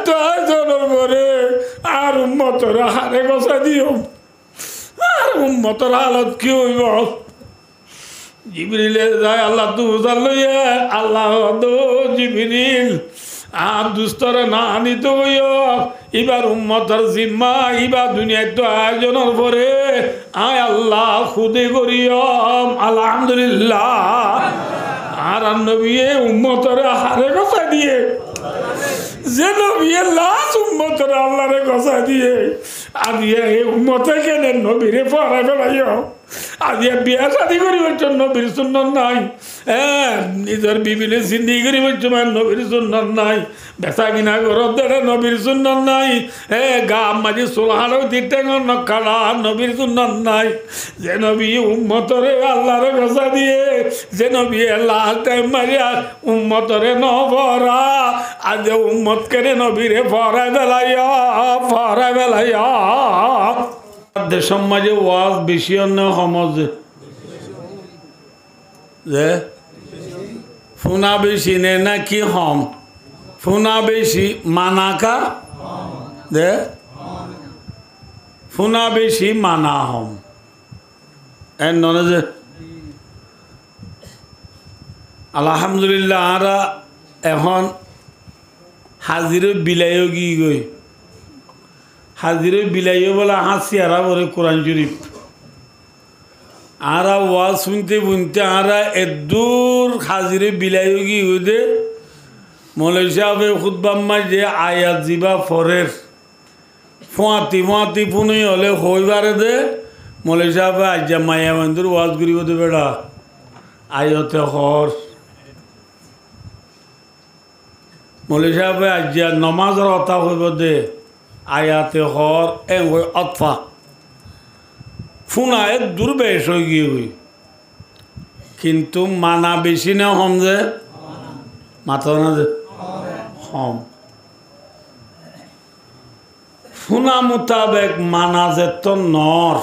তো আয়োজনের পরে আর উম্মতরা হারে গছা দিও আর উম্মতর হালত কি হইব জিবরিলে যায় আল্লাহ তু বুঝার লইয়া আল্লাহ দো জিবরিল আর দুস্তরে না আনিত হইও এবার উম্মতর জিম্মা এবার দুনিয়ায় তো আয়োজনের পরে আয় আল্লাহ খুদে করিয়ম আলহামদুলিল্লাহ আর নবী উম্মতরে হারে গছা দিয়ে যে নবী লাশ উম্মতরে আল্লাহরে গছা দিয়ে আদিয়ে এই উম্মতে কেন নবীরে পড়াই ফেলাইও আদিয়ে বিয়া শাদি করিবার জন্য নবীর সুন্নত নাই নিজের বিবিলে জিন্দি করিবার জন্য নবীর সুন্নত নাই বেচা কিনা ঘরত দেড়ে নবীর সুন্নত নাই গা মাঝে সোলহানো দিতে নখানা নবীর সুন্নত নাই যে নবী উম্মতরে আল্লাহরে গছা দিয়ে যে নবী লাশ টাইম মারিয়া উম্মতরে নভরা আজ উম্মত কেনে নবীরে পড়াই বেলাইয়া দেশের মাঝে ওয়াজ বেশি অন্য সমাজে যে ফুনা বেশি নে নাকি হম ফুনা বেশি মানাকা দে ফুনা বেশি মানা হম এর ননে যে আলহামদুলিল্লাহ আরা এখন হাজিরে বিলাইও গিয়ে গই হাজিরে বিলাইও বলে হাসি আরা বলে কোরআন শরীফ আরা ওয়াজ শুনতে বুনতে আরা এদূর হাজিরে বিলাইও গিয়ে গই দে মৌলাই সাহেব খুদ্বাম্মা যে আয়াত জিবা ফরের ফোঁয়াতি ফুনই হলে হইবারে দে মৌলাই সাহেব আজ্জা মায়া বন্ধুর ওয়াজ করিব দে বেড়া আয়তে হর মৌলাই সাহেব আজ্জা নমাজের অতা হইব দে আয়াতে হর এ হই অতফা ফুনা এক দুর্বেশ হয়ে গিয়ে হই কিন্তু মানা বেশি না হম যে মাথা না যে হম ফুনা মোতাবেক মানা যে তো নর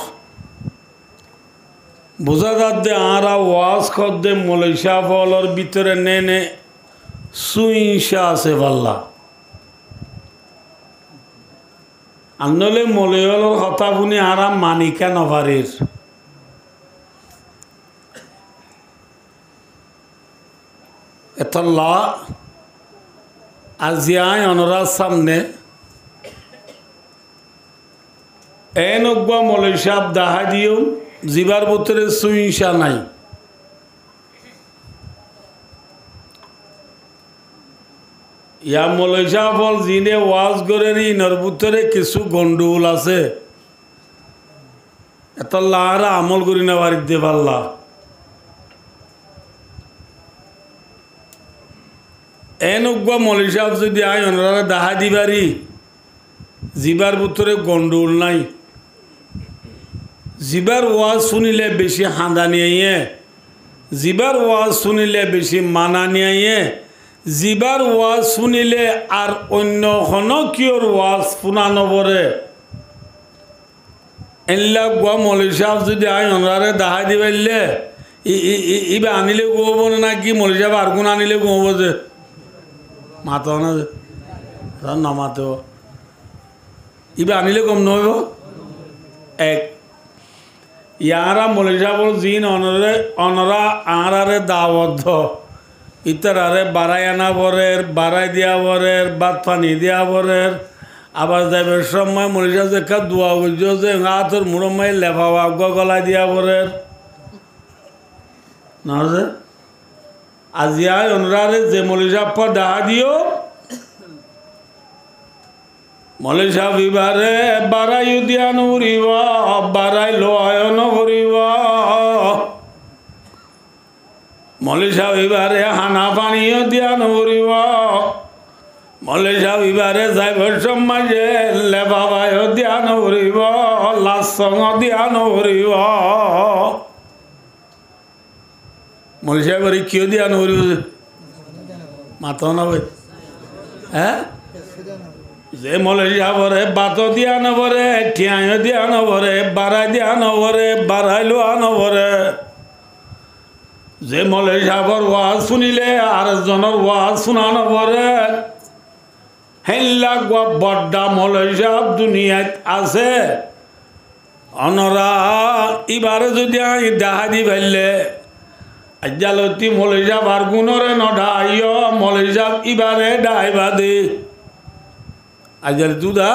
বোঝা যাচ্ছে আরা ওয়াজ কর দে মৌলাই সাহেবর ভিতরে নে সুইংসা আছে পাল্লা আনলে মলয়র কথা শুনি আরাম মানিকা নভারির এতল্লা আজি আই অনরার সামনে এনগ্বা মলয় সাহেব দেখা দিও জিবার ভিতরে সুইংসা নাই ইয়া মৌলাই সাহেব যিনি ওয়াজ করে ইনর ভিতরে কিছু গন্ডগোল আছে এতল্লা আর আমল করি না বাড়িতে পারলা এনগ্বা মৌলাই সাহেব যদি আই ওনারা দেখা দিবারি জিবার ভিতরে গন্ডগোল নাই জিবার ওয়াজ শুনিলে বেশি হাঁদা নিয়ে জিবার ওয়াজ শুনিলে বেশি মানা নিয়ে জিবার ওয়াজ শুনিলে আর অন্য হনকিয়র ওয়াজ শুনা নবরে এনলা গোয়া মৌলাই সাহেব যদি আই ওনারে দেখা দিবাইলে ইবা আনিলে গোব না কি মৌলাই সাহেব আর কোন আনিলে গোব যে মাত না যে নামাতে ইবা আনিলে কম নহব এক ইয়ারা মৌলাই সাহেবর জিন অনরা আঁরারে দাওয়াত ইতারে বাড়াই আনা বরের বাড়াই দিয়া বরের বাদ পানি দিয়া বরের আবার যাইবার সময় মৌলাই সাহেব দেখা দোয়া করছো যে হাতর মুড়মাই লেফাওয়া গলায় দিয়া বরের না যে আজি আয় ওনারে যে মৌলাই সাহেব দেখা দিও মৌলাই সাহেব এবারে বাড়াইও দিয়া নরিব বাড়াই লোয় নরিব মৌলাই সাহেব এবারে হানা পানিও দিয়া নরিব মৌলাই সাহেব এবারে যাইবার সময় যে লেবাবাইও দিয়া নরিব লাসং দিয়া নরিব মৌলাই সাহেব কিয় দিয়া নরিব মাথা নবে হ্যাঁ যে মৌলাই সাহেবরে বাত দিয়া নবরে ঠিয়াইও দিয়া নবরে বাড়াই দিয়া নবরে বাড়াই লোয়া নবরে যে মৌলাই সাহেবর ওয়াজ শুনিলে আর জনের ওয়াজ শুনা নবরে হেল্লা গো বড্ডা মৌলভী সাহেব দুনিয়াত আছে অনরা এবারে যদি আমি ডাহাদি ফেললে আজ্জালতি মৌলভী সাহেব আর গুণরে নডাইয় মৌলভী সাহেব এবারে ডাইবা দে আজ্জাল দুদা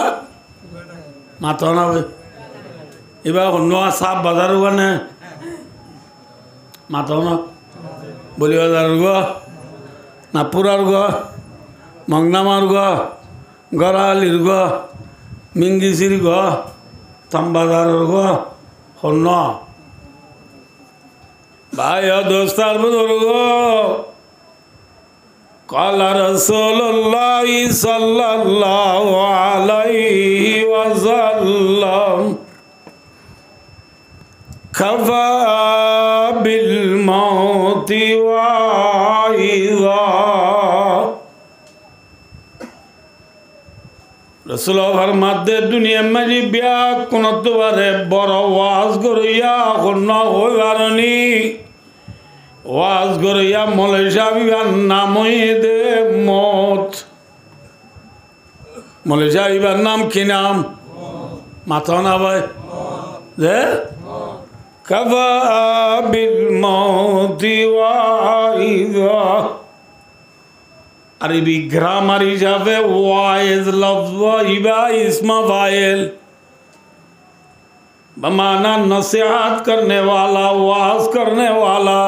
মাথা না এবার অন্য সাপ বাজার ওখানে মাথা না বলি বাজার গো নাপুরার গো মংনামার গো গড়ালির গো মিঙ্গিসির গো তামবাজারের গো হন্য ভাই দোস্তার বুজুর্গ قال رسول الله صلى الله عليه وسلم كفى بالموت واعظا رسول فرماتے दुनिया में जी ब्या कुनत बारे बड़ा वाज करिया कुन्ना हो गारनी वाज करिया मलेशिया भी नाम दे मौत मलेशिया भी नाम की नाम माथा ना भाई दे कफा बिल मौति वाइज़ा अरबी ग्रामर हिसाबे वाइज लफ्ज़ वाइबा इस्म फाइल बमाना नसीहत करने वाला वाज करने वाला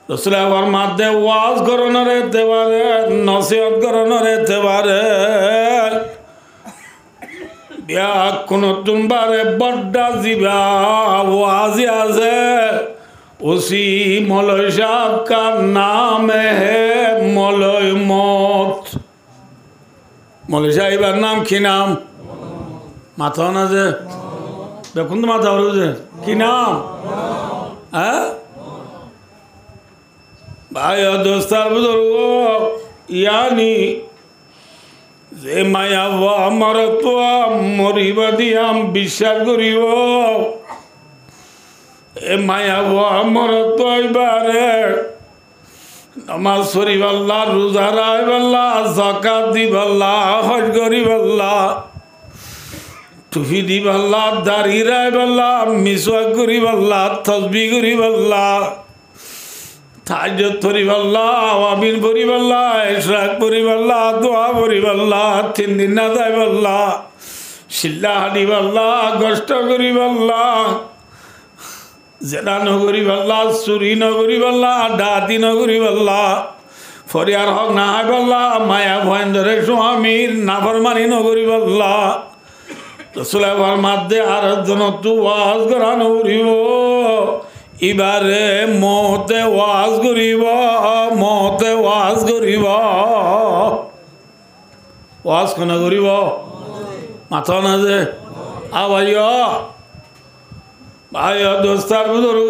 रसूल फरमाते वाज करो न रहते बारे नसीहत करो न रहते बारे ब्या कुनो तुम बारे बड्डा जिबा वाजी आज़े उसी मौलवी साहब का नाम है मौलवी मौत मौलवी साहब का नाम की नाम माथा ना जे देखुन तो माथा और जे की नाम हाँ भाई और दोस्तार बुजुर्गो यानी जे माया वा मरत्वा मरिबदियाम বিশ্বাস করিব এ মায়া वा মরত্বা ইবারে নামাজ পড়িব আল্লাহ রোজা রাখব আল্লাহ যাকাত দিব আল্লাহ হজ করিব আল্লাহ টুপি দিব আল্লাহ দাড়ি রাখব আল্লাহ মিসওয়াক করিব আল্লাহ তাসবিহ করিব আল্লাহ তাহাজ্জুদ করিব আল্লাহ আওয়ামিন পড়িব আল্লাহ ইশরাক করিব আল্লাহ দোয়া করিব আল্লাহ তিন দিন না যাইব আল্লাহ শিল্লা হাদিব আল্লাহ কষ্ট করিব আল্লাহ জেনা নগরিব আল্লাহ চুরি নগরিব আল্লাহ ডাকাতি নগরিব আল্লাহ ফরিয়ার হক না হাইব আল্লাহ মায়া ভয়েন্দ্রে স্বামীর নাফরমানি নগরিব আল্লাহ রাসূল ফরমাতে আর জন তু ওয়াজ করা নগরিব ইবারে মতে ওয়াজ করিব মতে ওয়াজ করিব ওয়াজ কোন করিব মাথা না যে আবাইয়া भाई दोस्तार बुजुर्ग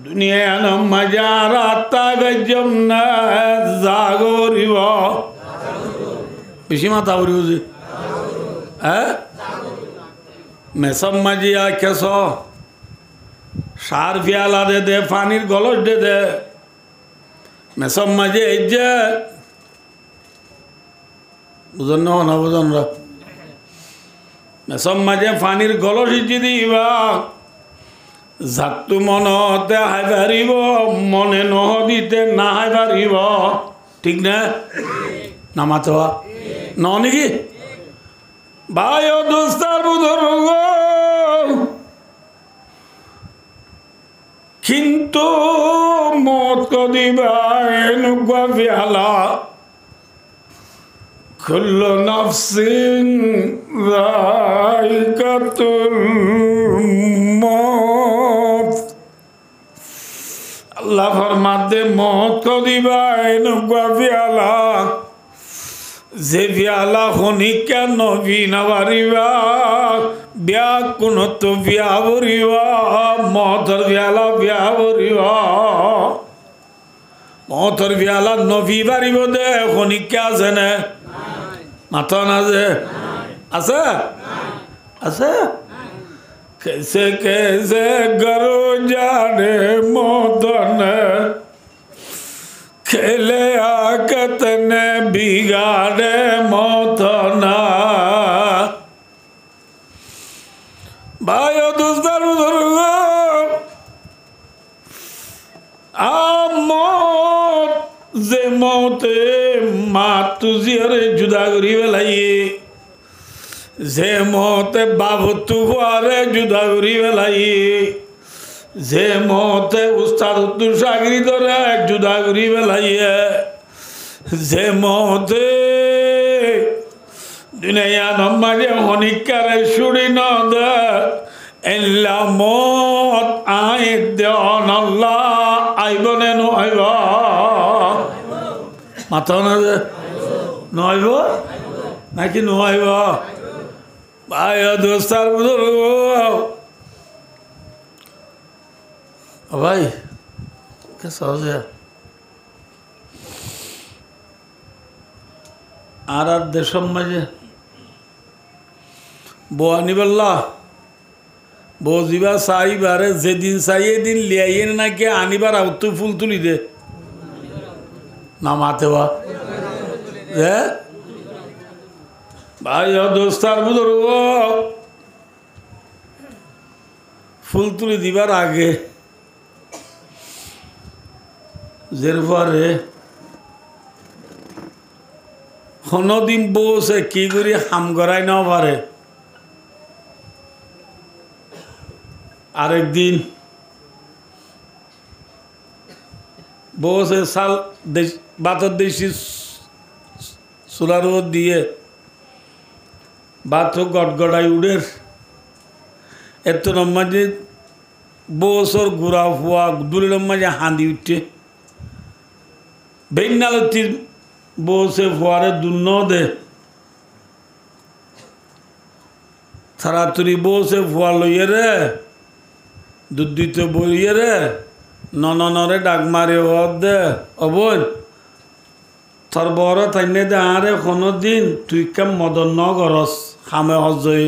दुनिया न मजा राता गजम न जागोरिव पिछी माता बोरी उसे हैं मैं सब मजिया कैसो शार प्याला दे दे पानी गलत दे दे मैं सब मजे इज्जे बुझन ना बुझन रा मैं सब मजे फानिर गलत इज्जी दीबा जातु मनते हाय पारिब मने नह दीते ना हाय पारिब ठीक ना ना मातवा न नेকি भाई ओ दोस्तार बुजुर्ग किन्तु मौत को दिबा एनुका प्याला कुल्लु नफ्सिन ज़ाइक़तुल मौत अल्लाह फरमाते मौत को दिबा एनुका प्याला जे प्याला होनी क्या नबी नवारिबा ब्या कुनो तो ब्या बरिबा मौतर प्याला ब्या बरिबा मौतर प्याला नबी बारिब दे होनी क्या जने माता ना जे ऐसा ऐसा कैसे कैसे करो जाने मौतन খেলে আকতনে বিগাড়ে মত না ভাই ও দুস্তার বুজুর্গ আমত যে মতে মা তুজিয়ারে জুদা করি বেলাইয়ে যে মতে বাবু তুয়ারে জুদা করি বেলাইয়ে যে মতে উস্তাদ দুসাগরি ধরে জুদা করি বেলাইয়ে যে মতে দুনিয়া নমাজে হনিকারে শুড়ি ন দে এল্লা মত আই দেন আল্লাহ আইবনে নইব মাথা না যে নইব নাকি নইব ভাই দোস্তার বুজুর্গ ভাই কে সহজে আর দেশের মাঝে বউ আনিবাল্লা বউ যা চাইবারে যেদিন চাই এদিন লিয়াইয়ে নাকি আনিবার আউত ফুল তুলি দে না মাতে বা ভাই দোস্তার বুজুর্গ ফুল তুলি দিবার আগে যের পরে কোনদিন বসে কি করি হাম করাই না পারে আরেকদিন বসে সাল বাতর দেশি চুলার দিয়ে বাত গটগড়াই উড়ের এত মাঝে বসর গুড়া ফুয়া দুলের মাঝে হাঁদি উঠছে বেনালতি বসে ফুয়ারে দুন্ন দে তাড়াতাড়ি বসে ফুয়া লইয়ে রে দুধ দিতে বইয়ে রে ননরে ডাক মারে দে অবন তোর বড় থাইনে দে আরে কোনো দিন তুই কেম মদন ন করস খামে হজই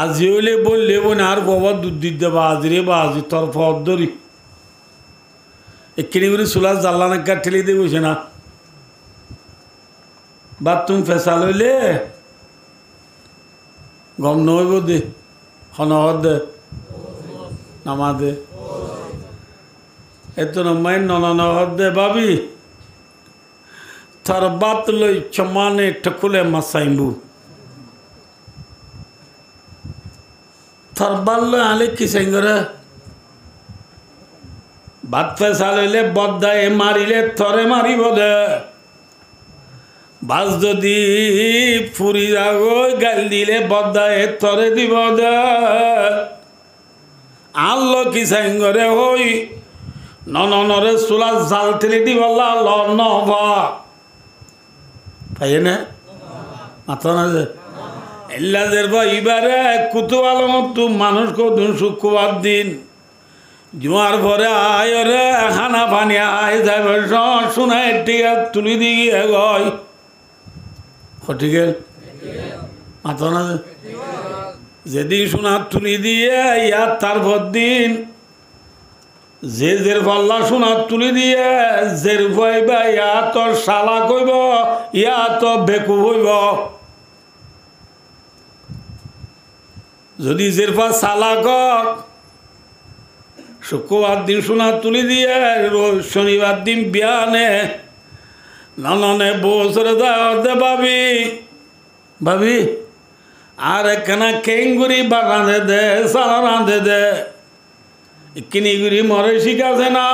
আজি হইলে বললে বোন আর বাবা দুধ দিতে দেবা আজিরে বা আজি তোর ফদ ধরি এক্ষিনি করে চুলার জ্বালা নাকা ঠেলে দিয়ে বসে না বাথরুম ফেসাল হইলে গম নইব দে হনহর দে নামা দে এত নমাই ননহর দে ভাবি তার বাত লই চমানে ঠকুলে মাসাইবু তার বাল লই আলে কি সাইঙ্গরে ভাত ফেসাল হইলে বদ্দায় মারিলে তরে মারিব দে বাস যদি ফুরি যাগো গাল দিলে বদ্দায় তরে দিব দে আল্লো কি সাইঙ্গরে হই ননরে চুলা জাল ঠেলে দিব ল নভা পাইয়ে না মাথা না যে এল্লাদের এবারে কুতুয়াল মতো মানুষ কদুন শুক্রবার দিন জুয়ার পরে আয় রে খানা পানি আয় যাবে শোনায় টিকা তুলি দিয়ে গয় ঠিক মাথা না যেদিন সোনা তুলি দিয়ে ইয়ার তারপর দিন যে জের পাল্লা সোনা তুলি দিয়ে জের ভাইবা ইয়া তোর শালা কইব ইয়া তো বেকু হইব যদি জের পা শালা কক শুক্রবার দিন সোনা তুলি দিয়ে শনিবার দিন বিয়ানে নননে বছরে দে ভাবি ভাবি আর একখানা কেঙ্গুরি বা রাঁধে দে সালা রাঁধে দে কিনিগুড়ি মরে শিখাছে না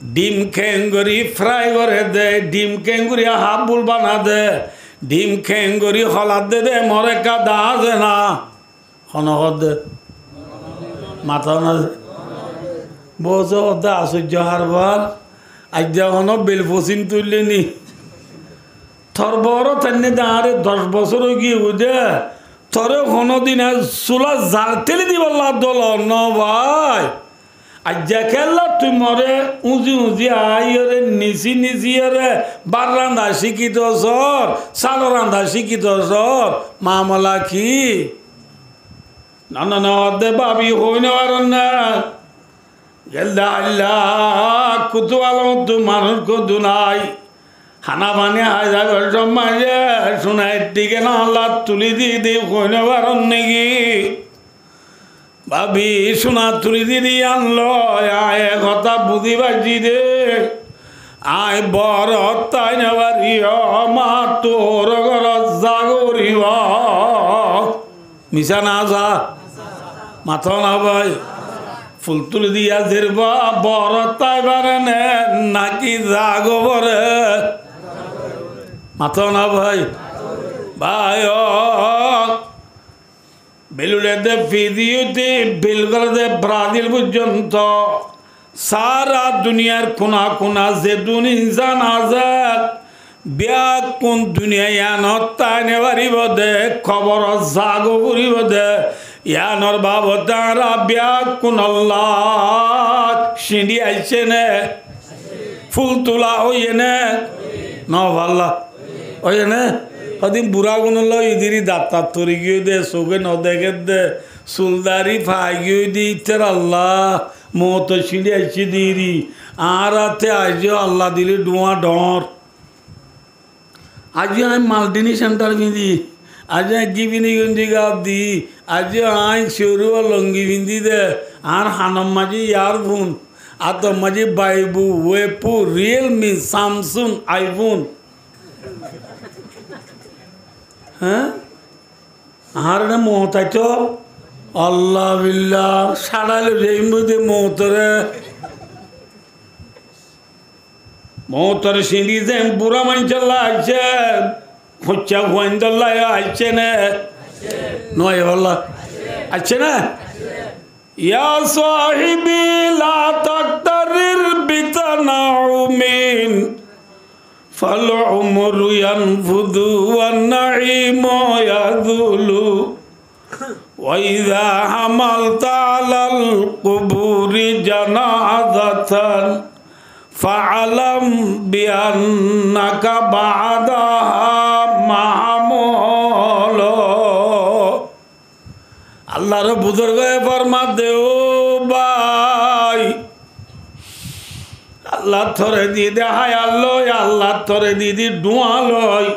ডিম খেঙ্গুরি ফ্রাই করে দে ডিম খেঙ্গুরি হাফ বুল বানা দে ডিম খেঙ্গুরি হলাদ দে দে মরে কাদা আছে না হনহর দে মাথা না বসে ওদা আশ্চর্য হারবার আজ যখন বেল পচিন তুললে নি থর বড় তেমনি দাঁড়ে 10 বছর গিয়ে বুঝে তোরে কোনোদিন চুলা জাল ঠেলে দিবার দল ন ভাই আজ খেললা তুই মরে উঁচি উঁচি আইরে নিচি নিচি রে বার রান্ধা শিখিত সর চাল রান্ধা শিখিত সর মামলা কি না না না দে ভাবি হই না গেলদা আল্লাহ কুতু আলম তো মানুষ কদু নাই হানা পানি হাই যাবে সব মাঝে শোনাই দিকে না আল্লাহ তুলি দিয়ে দিই কইনে পারন নাকি ভাবি সোনা তুলি দিয়ে আনলো আয় কথা বুঝি বাজি দে আয় বর তাই নেবারি মা তোর ঘর জাগরিব মিশা না যা মাথা না ভাই ফুল তুলি দিয়া ধরবা বর তাই বারে নে নাকি জাগো বরে মাথা না ভাই ভাই বেলুড়েতে ফিদিওতে বেলগড়ে ব্রাজিল পর্যন্ত সারা দুনিয়ার কোনা কোনা যে দুন ইনসান আজাদ বিয়া কোন দুনিয়া ইয়ানত তাই নেবারিব দে খবর জাগো করিব দে ইয়ানর বাবতারা বিয়া কোন আল্লাহ সিঁড়ি আইছে নে ফুল তোলা হইয়ে নে নভাল্লা হইয়ে নে কদিন বুড়া গুণল ইদিরি দাঁতা তরি গিয়ে দে চোখে ন দেখে দে চুলদারি ফাই গিয়ে দি ইতের আল্লাহ মত সিঁড়ি আইসি দিরি আর হাতে আইজ আল্লাহ দিলি ডোয়া ডর আজ আমি মাল্টিনি সেন্টার বিঁধি আজ গিবিনি গঞ্জি গাও দি আজ আই সরু লঙ্গি বিঁধি দে আর হানম মাঝি ইয়ার ফোন আর তো মাঝি বাইবু ওয়েপু রিয়েলমি স্যামসুং আইফোন হ্যাঁ আর না মহতাই তো আল্লাহ বিল্লাহ সাড়াইলে যেই মধ্যে মহতরে মহতরে সিঁড়ি যে বুড়া মানুষের আইছে খুঁচা গোয়েন্দাল্লা আইছে না নয় বল্লা আছে না ইয়া সাহিবি লা তাকতারির বিতানাউমিন فالعمر ينفذ والنعيم يذل وإذا حملت على القبور جنازة فاعلم بأنك بعدها محمول আল্লাহর বুজুর্গে ফরমা দেও ভাই আল্লাহ থরে দিদি হায়াল লয় আল্লাহ থরে দিদি ডুয়া লয়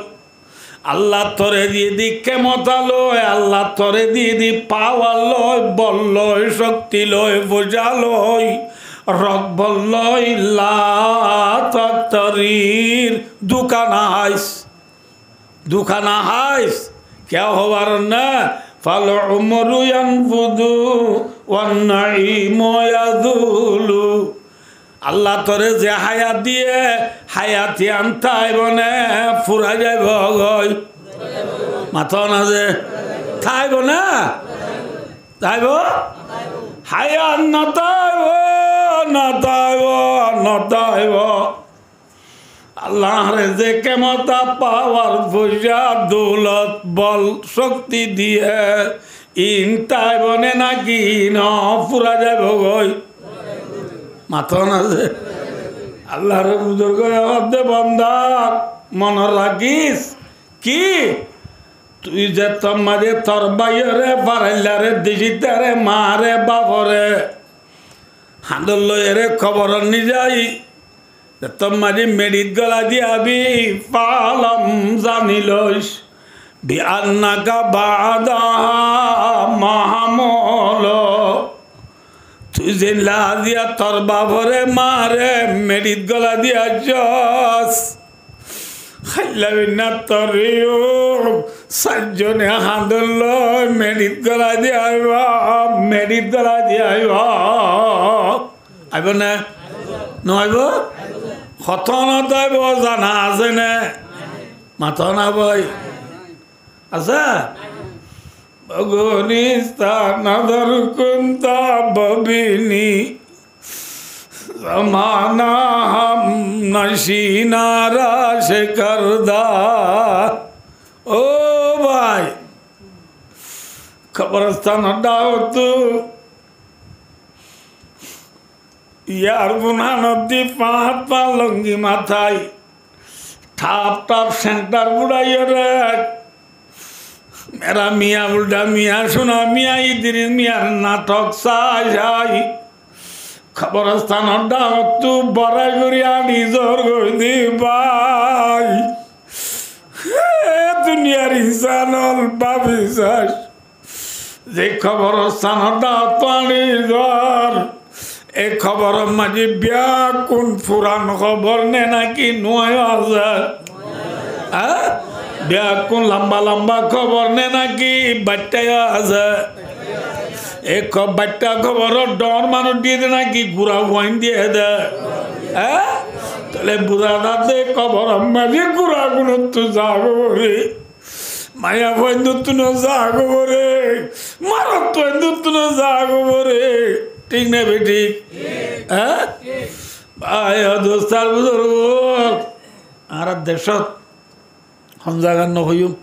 আল্লাহ থরে দিদি কেমতা লয় আল্লাহ থরে দিদি পাওয়া লয় বল লয় শক্তি লয় বোঝা লয় রক বল লয় লাতরির দুকানা হাইস কে হবার না ফাল উমরু ইয়ানফুদু ওয়ান নাঈমু ইয়াযুলু আল্লাহ তোরে যে হায়াত দিয়ে হায়াতি আনতাই বনে ফুরা যাইব গই মাথা না যে থাইব না তাইব হায়াত নতাইব আল্লাহ রে যে কেমতা পাওয়ার পয়সা দৌলত বল শক্তি দিয়ে ইনতাই বনে নাকি ন ফুরা যাইব গই মাথা না যে আল্লাহর বুজুর্গ দে বন্দা মনে রাখিস কি তুই যে তোর মাঝে তোর বাইরে পারাইলারে দিশিতারে মারে বাপরে হাঁদর লয়েরে খবর নি যাই তোর মাঝে মেডিত গলা দিয়াবি পালম জানিলস বিআন্নাকা বাদা মাহমল তুই যে লা দিয়া তোর বাপরে মারে মেডিত গলা দিয়া জস খাইলাবিনা তরিও সাতজনে হাঁদল মেডিত গলা দিয়া মেডিত গলা দিয়া আইব না নইব খতনত আইব জানা আছে নে মাথা না বই আছে ভগনিস্তা নদর কুন্তা ববিনী জমানা হাম নশিনারা সে করদা ও ভাই কবরস্থান ডাও তু ইয়ার গুনা নদী পাহাড় পা লঙ্গি মাথায় ঠাপ টাপ সেন্টার বুড়াইয়ে রে मेरा मियाँ बुढ़ा मियाँ सुना मियाँ इधर मियाँ नाटक साई খবরস্থানের দাওয়াত বড়াই করিয়া নিজর গই দি ভাই দুনিয়ার ইনসানল বাবিসাস যে খবরস্থানের দাওয়াত নিজর এই খবর মাঝে বিয়া কোন পুরান খবর নে নাকি নয় আছে বিয়া কোন লম্বা লম্বা খবর নে নাকি বাচ্চায় আছে এক বাচ্চা খবর ডর মানুষ দিয়ে দে নাকি গুড়া ওয়াইন দিয়ে দে তাহলে বুড়া দাঁতে খবর মাঝে গুড়া গুলো তো যাবো রে মায়া বন্ধুত্ব যাগো রে মারত বন্ধুত্ব যাগো রে ঠিক না বেটি হ্যাঁ ভাই দোস্তার বুজুর্গ আর দেশত হমজাগান নহইম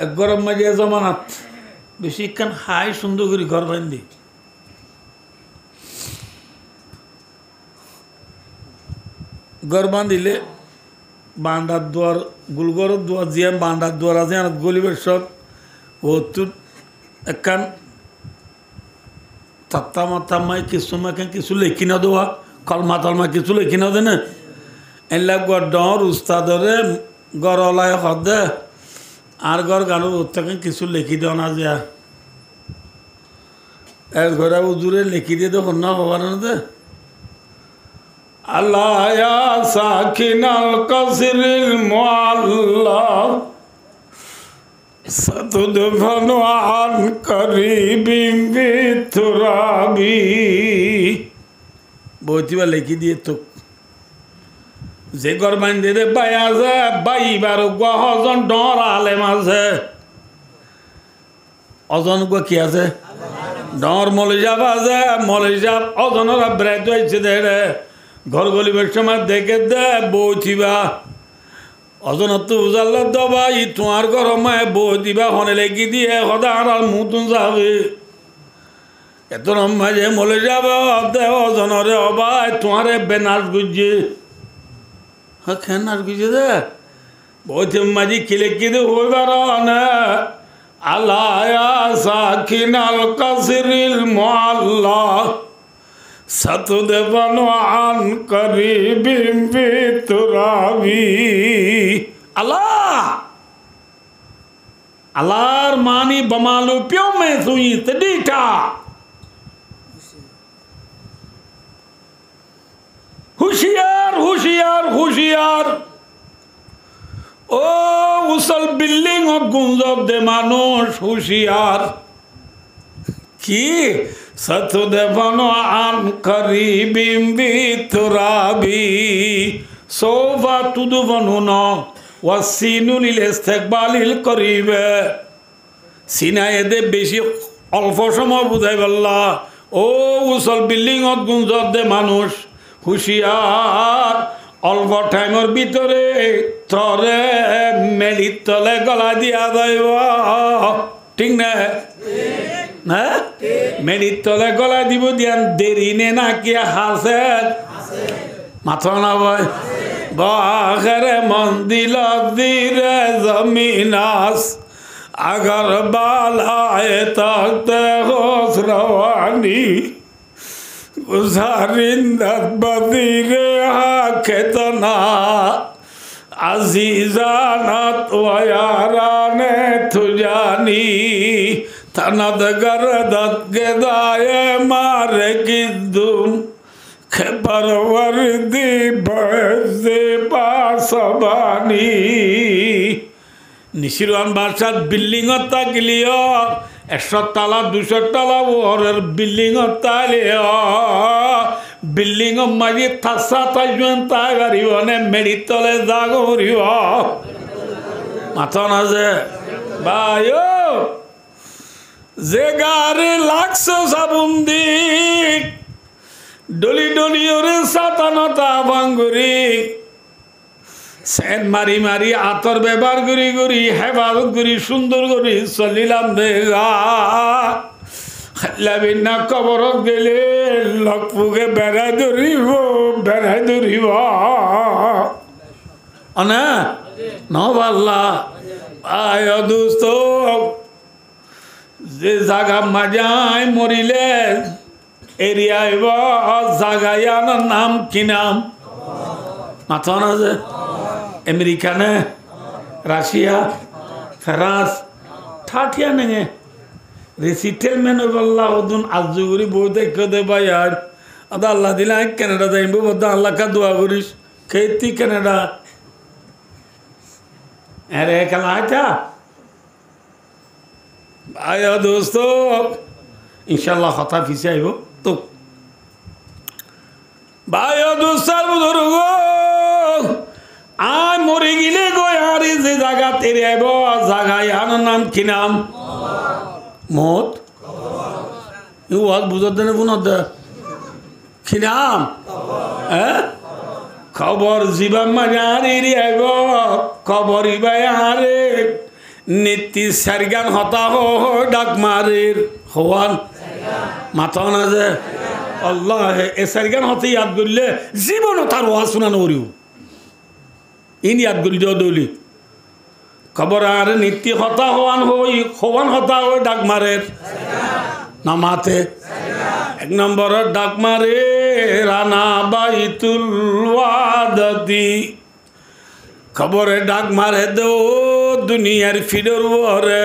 এক গরম মাঝে জমানাত বেশি কান হাই সুন্দর করে ঘর বান্ধি ঘর বান্ধিলে বান্ধার দুয়ার গুলগর দুয়ার জিয়াম বান্ধার দুয়ার আছে আর গলিবের সব ও তুই একখান তাত্তা মাত্তা মাই কিছু মাকে কিছু লেখি না দেওয়া কলমা তলমা কিছু লেখি না দে না এলা গর ডর উস্তাদরে গরলায় হদে আর ঘর গানোর উত্তাকে কিছু লেখি দেওয়া না যা এক ঘরে উজুরে লেখি দিয়ে তো না হবার না দে আল্লাহ ইয়া সাকিনাল কাসরিল মুআল্লা সাতুদফানু আন করিবিম বিতুরাবি বইতিবা লেখি দিয়ে তো যে ঘর বান্ধে দে বাই আছে বাইবার গহজন ডর আলেম আছে অজন গো কি আছে ডর মলিজাব আছে মলিজাব অজনের ব্রেড হয়েছে দে রে ঘর গলিবের সময় দেখে দে বইতিবা অজনত উজাল দবা ই তোমার গরমায় বই দিবা হনে লেগি দিয়ে সদা আর মুতুন যাবে এত মাঝে মলে যাবে অজনরে অবাই তোমারে বেনাস গুজে হ্যাঁ খেন নাচ গুজে দে বইতে মাঝি খিলে কিদে হইবার না আল্লাহ সাকিনাল কাসরিল মুআল্লা সাতুদফানু আন করিবিম বিতুরাবি আল্লাহ আল্লাহর মানি বমালু পিও মে সুই তডিটা হুশিয়ার হুশিয়ার হুশিয়ার ও উসল বিল্ডিং ও গুঞ্জব দে মানুষ হুশিয়ার কি সাতুদফানু আন করিবিম বিতুরাবি সৌফা তুদফানুনা ওয়াসিনু লিল ইস্তিকবালিল করিবে সিনায়ে দে বেশি অল্প সময় বুঝাই বললা ও উসল বিল্ডিংত গুঞ্জব দে মানুষ হুশিয়ার অল্প টাইমের ভিতরে তরে মেলির তলে গলা দিয়া যাইব ঠিক না হ্যাঁ মেরির তলে গলা দিব দিয়ান দেরি নে না কি হাসে মাথা না ভাই বাখরে মন্দিল দিরে জমিনাস আগার বালায় তাকতে হোসরওয়ানি গুজারিন্দাত বদিরে হাকেতনা আজিজানাত ওয়ারানে তুজানি তনদ গরদত গদায়ে মারে কিদুম খবরওয়ারদি বজে বাসবানি নিশিরান বাসাত বিল্ডিংত তাকলিও 100 তলা 200 তলা ওরের বিল্ডিংত তালিও বিল্ডিং মাঝে থাসা তাইজন তাগারিওনে মেডিতলে জাগরিও মাথা না যে বায়ো যে গারে লাগছে সাবুন্দি ডলি ডলি ওরে সাতানতা ভাঙ্গুরি সেন মারি মারি আতর ব্যবহার করি করি হেফাজত করি সুন্দর করি চলিলাম দেখা লাভিনা কবরত গেলে লকপুকে বেড়াই ধরিব না নভাল্লা আয় দুস্থ যে জাগা মাজায় মরিলে এরিয়া এব জাগায়ানোর নাম কি নাম মাথা না যে আমেরিকানে রাশিয়া ফ্রান্স ঠাঠিয়া নেঙে রেসিটেলমেন্ট আল্লাহ ওদুন আজুগুরি বই দেখে দে ভাই আর আদা আল্লাহ দিলে কানাডা যাইব বদ্ধ আল্লাহ কা দোয়া করিস খেতি কানাডা अरे कल आया आया दोस्तों इंशाल्लाह खता फीसे आइबो तो भाइयों दोस्तों बुजुर्गो आय मरी गिले गो यार इस जगह तेरे आइबो जगह यार नाम की नाम मौत ये वाद बुजुर्ग ने बुना दे की नाम खबर जीवन मजारी आइब खबर इबारे नीति सरगान हता हो डाक मारिर हवान माथा ना जे अल्लाह ए सरगान हते याद करले जीवन तार ওয়াজ শোনানো ওরিও ইন याद করি দলি খবর আর নীতি হতা হওয়ান হতা ওই ডাক মারির না মাতে एक नंबर डाक मारे राना बाइतुल वादती खबर डाक मारे दो दुनियार फिडर वरे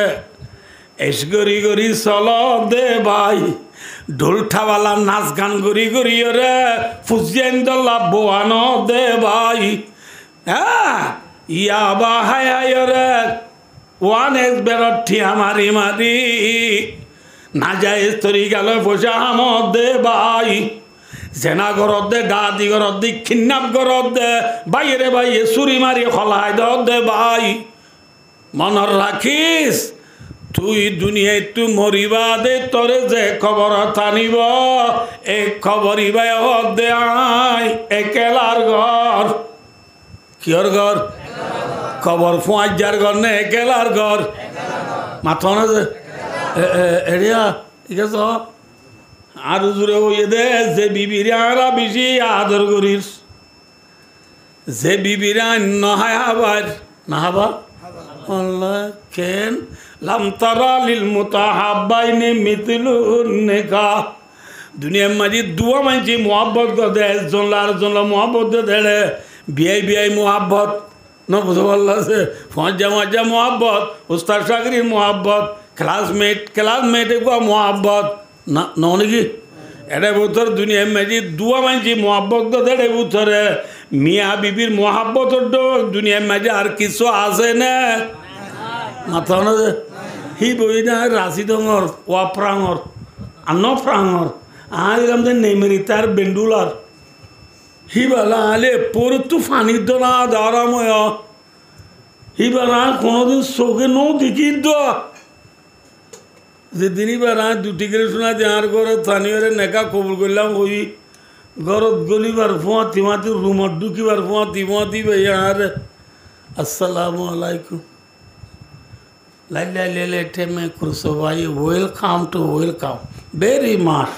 एस गरी गरी चलो दे भाई ढोलठावाला नाच गान गरी गरी रे फुजियंदला बोआनो दे भाई या बाहाय रे वान एस बेरठी हमारी मारी ना जाए तरी गल पोषा हमद दे भाई जेना गरद दे डादी गरद दे किन्नाप गरद दे भाई रे भाई सुरी मारी खलाय दे भाई मन राखिस तुई दुनिया तू मरिबा दे तोरे जे खबर थानिब एक खबर इबाय दे आय एकेलार घर कियर घर खबर फुआजार घर ने एकेलार घर माथा ना जे एरिया ठीक है सो आरु जुरे हो ये दे जे बीबीरा आरा बिशी आदर करिस जे बीबीरा नहायाबार नहाबा अल्लाह केन लम तरा लिल मुताहाब्बाइनि मिथलुन निका दुनिया में दुआ मंची मोहब्बत कर दे जोनला मोहब्बत दे दे बियाई मोहब्बत न बुझो अल्लाह से फौजा मजा मोहब्बत उस्ताद शागिरी मोहब्बत क्लासमेट को मोहब्बत ना नौने की एडे बुतर दुनिया में जी दुआ मंची मोहब्बत तो देड़े बुतर मियाँ बीबीर मोहब्बत तो दुनिया में जी हर किस्सो आसे ने माथा ना दे ही बोई ना राशि दोंगर वाप्रांगर अन्नो प्रांगर आज हम तो नेमरितार बेंडुलार ही बाला आले पूरे तूफानी तो ना दारा मोया ही बाला कौन दिन सोगे नो दिखी दो যে দিনই বা রাত দুটি করে শোনা যে আর ঘরে স্থানীয় নেকা কবুল করলাম ওই ঘরত গলিবার ফুঁয়াতি মাতি রুমত ঢুকিবার ফুঁয়াতি ভাইয়া আর আসসালামু আলাইকুম লাইলে টেমে করছো ভাই welcome to welcome very much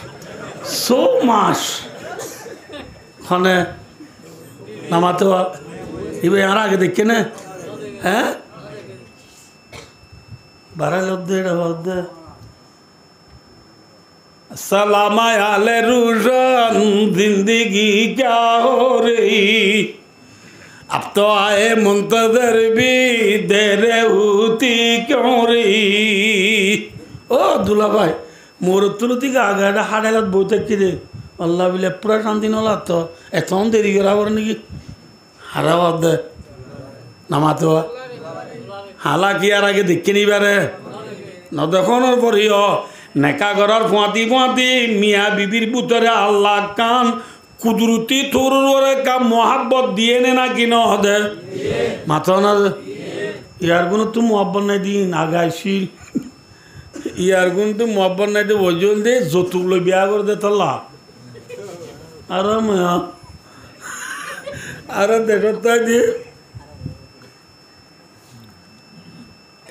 so much খনে নামাতে এবার আর আগে দেখে না হ্যাঁ বারা লব্ধে এটা বদ্ধে सलाम आले रूशन जिंदगी क्या हो रही अब तो आए मुंतजर भी देरे होती क्यों रही ओ दुला भाई मोर तुलती का आगे हाड़ेलत बहुत अच्छी दे अल्लाह बिले पूरा शांति न लातो ऐसा देरी करा वरने की हरा बात दे नमातो हालांकि यार आगे दिक्कत नहीं बारे न देखो न पढ़ियो नेका गरार फुआती मियाँ बीबीर बुतरे अल्लाह कान कुदरती थोड़े का मोहब्बत दिए ने ना कि न दे माथा ना यार गुन तुम मोहब्बत नहीं दी नागाशील यार गुन तुम मोहब्बत नहीं दे वजन दे जो तू लो ब्याह कर दे तल्ला आराम है आराम दे सकता है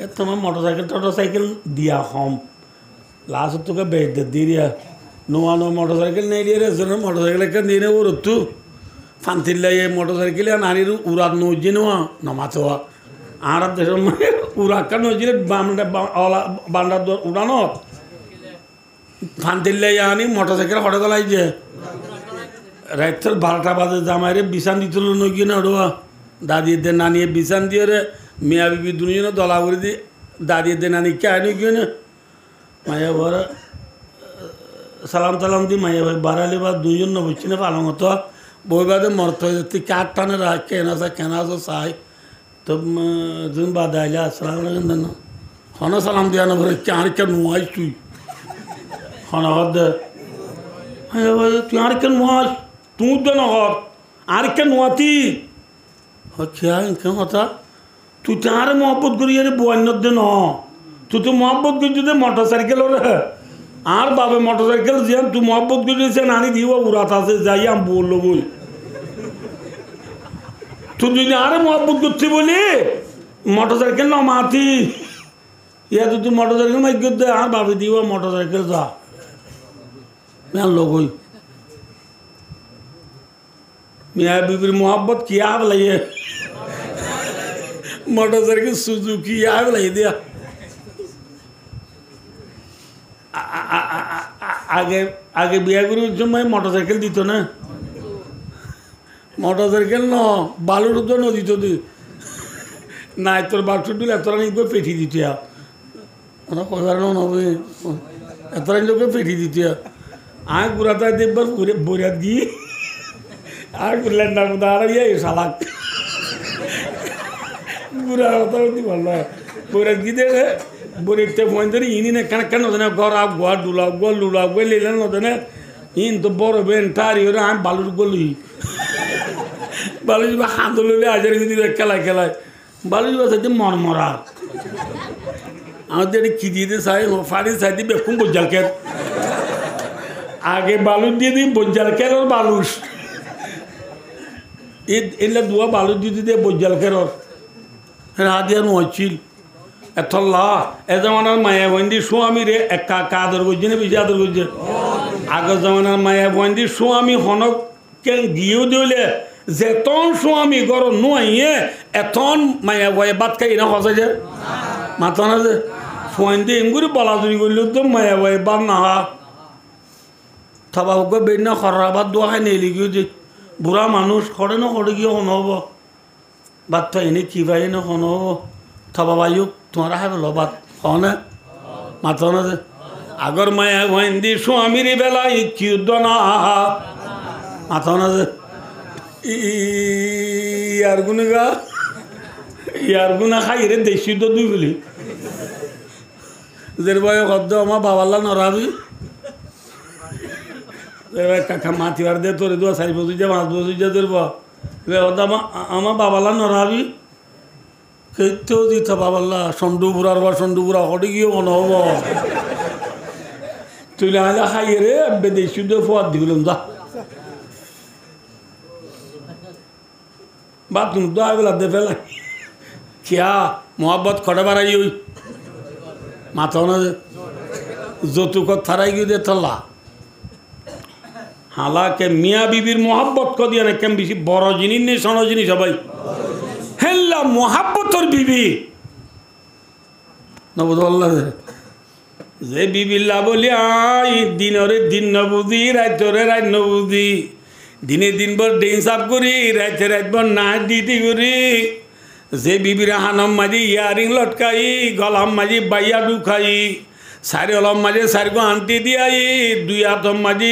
ये तुम्हें मोटरसाइकिल दिया हम लास्ट तो क्या बेच दे दिया नुआ मोटरसाइकिल नहीं दिए रे मोटरसाइकिल का दिए वो रुतु फांतिल्ला ये मोटरसाइकिल या नानी उरात नोजी नुआ नमाज हुआ आरब देश में उरात का नोजी रे बांडा बांडा उड़ानो ফান্দিল্লে আনি মোটরসাইকেল হটে গলাই যে রাত্রের 12টা বাজে জামাইরে বিছান দিছিল নকি না ওড়া দাদির দে নানিয়ে বিছান দিয়ে রে মিয়া বিবি দুজনে দলা করে দি দাদির দে নানি কে আনি কি না মায়া বড় সালাম টালাম দি মায়া ভাই বাড়ালে বা দুজন না বুঝছি না পালং হতো বই বাদে মরত হয়ে যাচ্ছে কাঠ টানে রাখ কেন আসো চাই তো তুমি বাদে আইলে আসসালাম আলাইকুম দেন হন সালাম দিয়া না বলে আর কেন নুয়াইস তুই হন হর দে তুই আর কেন নুয়াস তুই দে না হর আর কেন নুয়াতি খেয়া ইনকে কথা তুই তো আর মহব্বত করি আরে বন্যর দে ন তুই তো মহব্বত করছি দে মোটর সাইকেল রে আর বাবে মোটর সাইকেল যেন তুই মহব্বত করেছে নানি দিব উড়াত আছে যাই আমি বললো বই তুই যদি আরে মহব্বত করছি বলি মোটর সাইকেল না মাতি ইয়া তুই মোটর সাইকেল মাইক দে আর বাবে দিব মোটর সাইকেল যা লোক হই মিয়া বিবির मोहब्बत किया लाइए मोटरसाइकिल सुजुकी आग लाई दिया आगे आगे बिया करू समय मोटरसाइकिल दित ना मोटरसाइकिल न बालुर तो न दित दी ना তোর বাক্সটুল এতরা নিয়ে পেঠি দিত ওরা কইবার নবে এতরা লোকে পেঠি দিত আয় গুরাতা দেববার বরিয়াত গিয়ে আর বললেন না দাঁড়িয়ে শালাক বুড়া কথা বলতে ভালো বইরা গিয়ে বইতে ফোন ধরে ইনি না কেন জানে ঘর আপ ঘর ডুলা গোল লুলা গোল লেলেন না জানে ইন তো বড় বেন তারি ওরা আমি বালুর গলি বালুর হাত লইলে আজার কিন্তু খেলায় বালুর বাসাতে মন মরা আমাদের কি দিয়ে চাই ফাড়ি চাই দিয়ে বেকুম বজ্জাল খেত আগে বালুর দিয়ে দিই বজ্জাল খেত ওর বালুস এলে দুয়া বালুর দিয়ে দিয়ে বজ্জাল খেত রাধিয়া নছিল এতল্লা এ জমানার মায়া বন্দি স্বামী রে একা আদর করছে না বেশি আদর করছে আগের জমানার মায়া বন্দি স্বামী হনক কে গিয়েও দিলে যেতন স্বামী ঘর নুয়ে এতন মায়া বয়ে বাদ খাই না হসে যে মাথা না যে ফোন দিয়ে এমগুলি বলাদুরি করলে তো মায়া বয়ে বাদ না হা থাবা হোক বের না খরা বাদ দোয়া খাই নেই গিয়ে যে বুড়া মানুষ খড়ে না খড়ে গিয়ে হন হব বাদ তো এনে কি ভাই না হন হব থাবা বাইক তোমার হাই বলো বাদ হনে মাথা না যে আগর মায়া বন্দি স্বামীর বেলা কি না মাথা না যে ইয়ার গুণা খাই রে দেশি তো দুই বলি যে ভাই শব্দ আমার বাবাল্লা নরাবি কাকা মাতিবার দে তোরে দোয়া 4 বছর যা 5 বছর যা তোর আমার বাবাল্লা নরাবি কেতেও দিত বাবাল্লা সন্ডুপুরার বা সন্ডুপুরা হটে গিয়ে মনে হব তুই না খাই রে দেশি তো ফোয়ার দিলাম যা बात तुम तो आगे लदे फैला क्या मोहब्बत खड़े बाराई हुई माता ना जो तू को थराई गई दे थल्ला हालांकि मियाँ बीबीर मोहब्बत को दिया ना कम बिसी बड़ो जिनी नहीं सोनो जिनी सबाई हेल्ला मोहब्बत और बीबी ना बोलो अल्लाह जे बीबी ला बोली आई दिन और दिन न बुद्धि रात और रात न बुद्धि दिने दिन भर डेन साफ करी राते रात भर नाच दीदी करी जे बीबीर हानम माजी ইয়ারিং लटकाई गलाम माजी बाइया दुखाई सारे अलम माजे सारे को आंटी दियाई दुई हाथम माजी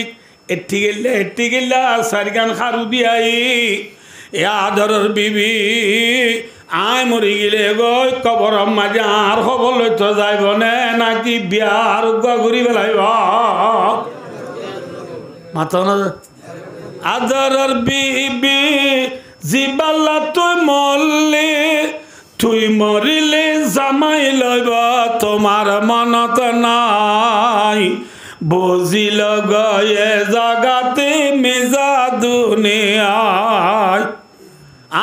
एट्टी गेल्ला सारे गान खारू दियाई ए आदरर बीबी आय मरी गেলে গো কবরম মাঝে আর খবর লইতে যাইব না নাকি বিয়ার গা ঘুরি বেলাইব মাথা না আদরর বিবি জিবাল্লা তুই মরলে তুই মরিলে জামাই লইব তোমার মনত নাই বুঝিল গয়ে জাগাতে মেজা দুনিয়ায়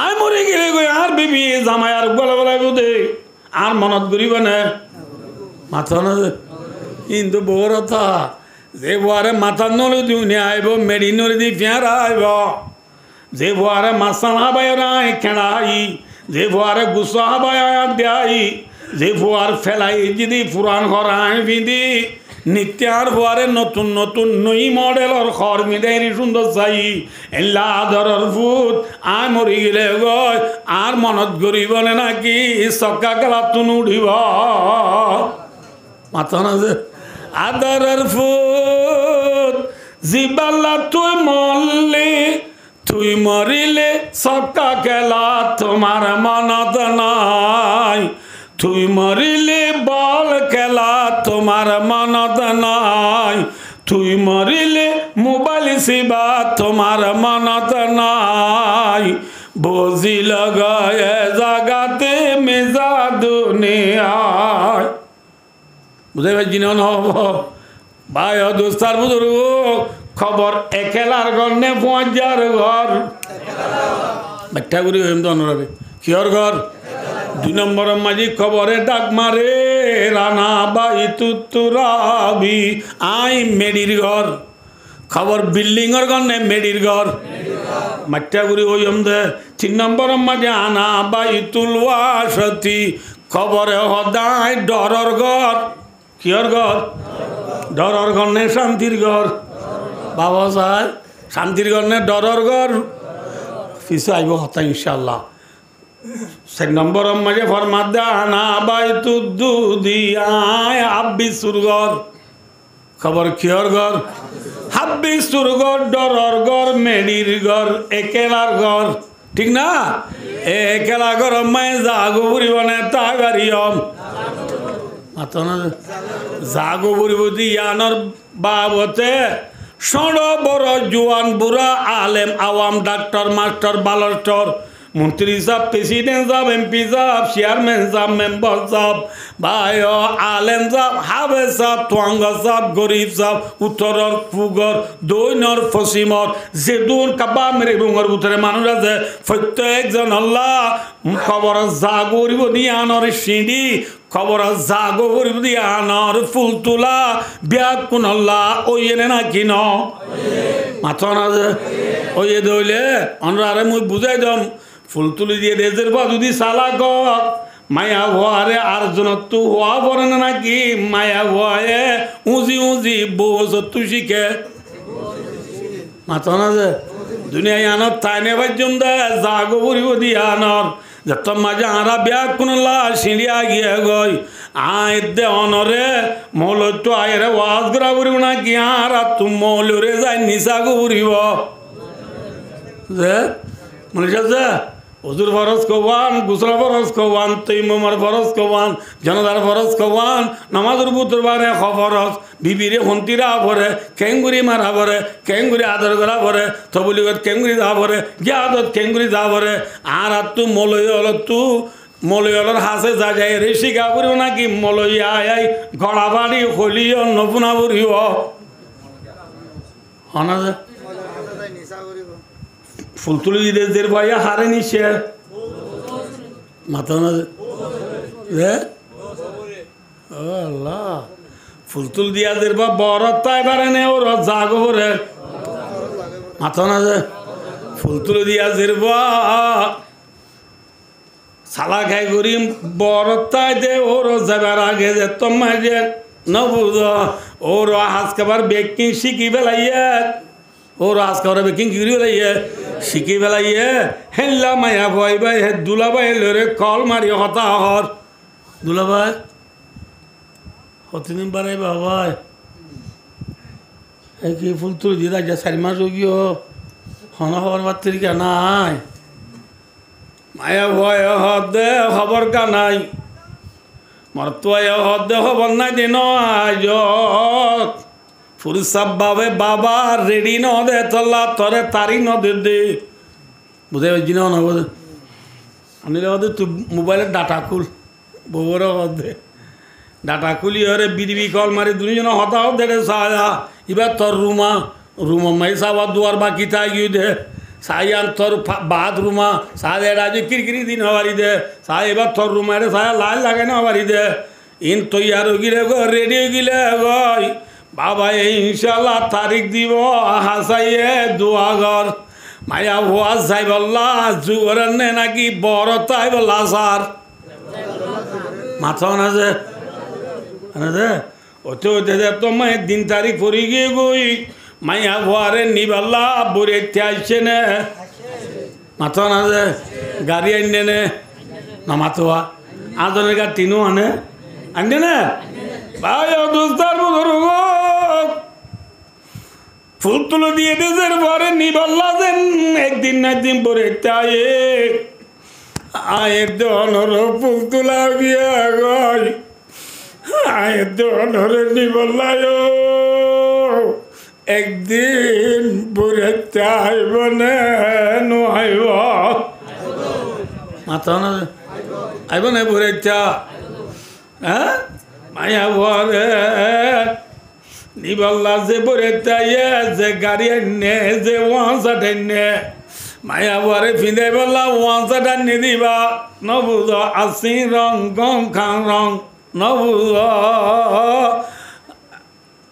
আয় মরে গেলে গো আর বিবি জামাই আর গলা গলাইব দে আর মনত করিব না মাথা না কিন্তু বড় কথা যে বুয়ারে মাথা নলে দুনি আইব মেডি নলে দি ফেরা আইব যে বুয়ারে মাসা হাবায় রাই খেড়াই যে বুয়ারে গুসা হাবায় দেয় যে বুয়ার ফেলাই যদি পুরান ঘর আই বিঁধি নিত্যার পরে নতুন নতুন নই মডেলর খর মিডাইনি সুন্দর চাই এল্লা আদরর ফুট আয় মরি গেলে গয় আর মনত গরিবনে নাকি চক্কা গেলাতুন উঠিব মাথা না যে আদরর ফুট জিবাল্লা তুই মরলি তুই মরিলে চক্কা গেলা তোমার মনত নাই তুই মরিলে বল খেলা তোমার মনত নাই তুই মরিলে মোবাইল সিবা তোমার মনত নাই বুঝিল গয়ে জাগাতে মেজা দুনিয়ায় বুঝে পাইছি না হব ভাই দোস্তার বুজুর্গ খবর একেলার ঘর নে পঞ্চার ঘর ব্যাখ্যা করি হইম তো অনুরাবে কিয়র ঘর 2 নম্বর মাঝি খবরে ডাক মারে রানা বাই তুতুরাবি আই মেডির ঘর খবর বিল্ডিংর ঘর নে মেডির ঘর ব্যাখ্যা করি হইম দে 3 নম্বর মাঝে আনা বাই তুলওয়াসতি খবরে হদায় ডরর ঘর কিয়র ঘর ডরর ঘর নে শান্তির ঘর বাবা সাহেব শান্তির ঘর নে ডরর ঘর পিছু আইব হতা ইনশাল্লাহ 4 নম্বর মাঝে ফরমাদ দানা বাই তুদ্দুদি আয় হাব্বিসুর ঘর খবর কিয়র ঘর হাব্বিসুর ঘর ডরর ঘর মেডির ঘর একেলার ঘর ঠিক না একেলা ঘর মায় জাগো পরিবনে তাগারিয়ম মাথা না জাগো পরিব দিয়ানোর বাবতে ষোড় বড় জোয়ান বুড়া আলেম আওয়াম ডাক্তার মাস্টার বালস্টর মন্ত্রী সাহেব প্রেসিডেন্ট সাহেব এমপি সাহেব চেয়ারম্যান সাহেব মেম্বার সাহেব ভাই আলেম সাহেব হাবে সাহেব তোয়াঙ্গ সাহেব গরিব সাহেব উত্তরর ফুগর দৈনর পশ্চিমর যে দূর কাবা মেরে রুঙর ভিতরে মানুষ আছে প্রত্যেকজন আল্লাহ খবর জাগরিব দিয়ে আনর সিঁড়ি খবর জাগরিব দিয়ে আনর ফুল তোলা ব্যাগ কোন আল্লাহ ওই এনে না কিন মাথা না যে ওই দইলে অনরারে মুই বুঝাই দম ফুল তুলি দিয়ে রেজের পা যদি সালা গক মায়া ভয়ারে আর জনত হওয়া পড়ে না নাকি মায়া ভয়ে উঁজি উঁজি বোঝ তু শিখে মাথা না যে দুনিয়ায় আনত তাইনে ভাজ্যম দে জাগো পরিব দিয়ে আনর যত মাঝে আরা ব্যাগ কোনলা সিঁড়িয়া গিয়ে গই আয় দে অনরে মৌল তো আয়ের ওয়াজ করা পড়িব নাকি আর তুম মৌলরে যাই নিশা করিব যে মনে আছে হুজুর ফরজ কবান গুসল ফরজ কবান তৈমর ফরজ কবান জনদার ফরজ কবান নামাজের বুতর বারে খফরজ বিবিরে হন্তিরা ভরে কেঙ্গুরি মারা ভরে কেঙ্গুরি আদর করা ভরে তবলিগত কেঙ্গুরি দা ভরে গিয়াদত কেঙ্গুরি দা ভরে আর তু মলয়লর হাসে যা যায় রে শিকা করিব নাকি মলইয়া আই গড়া বাড়ি হলিও নপুনা বুড়িব হনা যে ফুল তুলি দিলে দের ভাইয়া হারে নিছে মাথা না যে ও আল্লাহ ফুল তুল দিয়া দের বা বড় তাই পারে নে ওর জাগো ভরে মাথা না যে ফুল তুলি দিয়া দের বা সালা খাই করি বড় তাই দে ওর যাবার আগে যে তোমার যে নবুজ ওর হাজ খাবার বেকিং শিখি বেলাইয়া ওর আজ খাবার বেকিং কি বেলাইয়া শিখি বেলাইয়ে হেল্লা মায়া ভাই ভাই হে দুলাভাই লরে কল মারি হতা হর দুলাভাই কতদিন বাড়াই ভাই এই কি ফুল তুলে দিয়ে রাজা 4 মাস গিয়ে হন হবার বাত্রিকা নাই মায়া ভয় হদে খবর কা নাই মরতুয়ায় হদে খবর নাই দিন আজ ফুরসাব বাবে বাবা রেডি ন দে তল্লা তরে তারি ন দে বুঝে পারছি না বোধ আনিলে বোধ তুই মোবাইলের ডাটা খুল বউর দে ডাটা খুলি হরে বিড়ি কল মারি দুজন হতা দে রে সায়া এবার তোর রুমা মাই সাবা দুয়ার বাকি তাই গিয়ে দে সাইয়ান তোর বাথরুমা সায়া রাজে কিরকিরি দিন হবারি দে সায়া এবার তোর রুমারে সায়া লাল লাগে না হবারি দে ইন তৈয়ার গিলে গো রেডি গিলে গই বাবা ইনশাল্লাহ তারিখ দিব হাসাইয়ে দোয়া ঘর মায়া ভুয়া যাই বললা যুগরের নে নাকি বড় তাই বললা সার মাথা না যে ওতে ওতে তোমায় দিন তারিখ পরি গিয়ে গই মাইয়া ভুয়ারে নিবাল্লা বইতে আসছে না মাথা না যে গাড়ি আনলে নে না মাথোয়া আদরের গা টিনু আনে আনলে না ভাই অদুস্তার বুজুর্গ ফুল তুলে দিয়ে দেশের পরে নিবাল্লা দেন একদিন না একদিন বইতে আয়ের দনর ফুল তোলা গিয়া গয় আয়ের দনরে নিবাল্লায় একদিন বইতে আইব না আইব মাথা না আইব না বইতে হ্যাঁ মায়া বরে নিবাল্লা যে বইতে যে গাড়ি আনে যে ওয়াঁচা নে মায়া বরে ফিদে বললা ওয়াঁচা টানি দিবা নবুজ আসি রং গং খাং রং নবুজ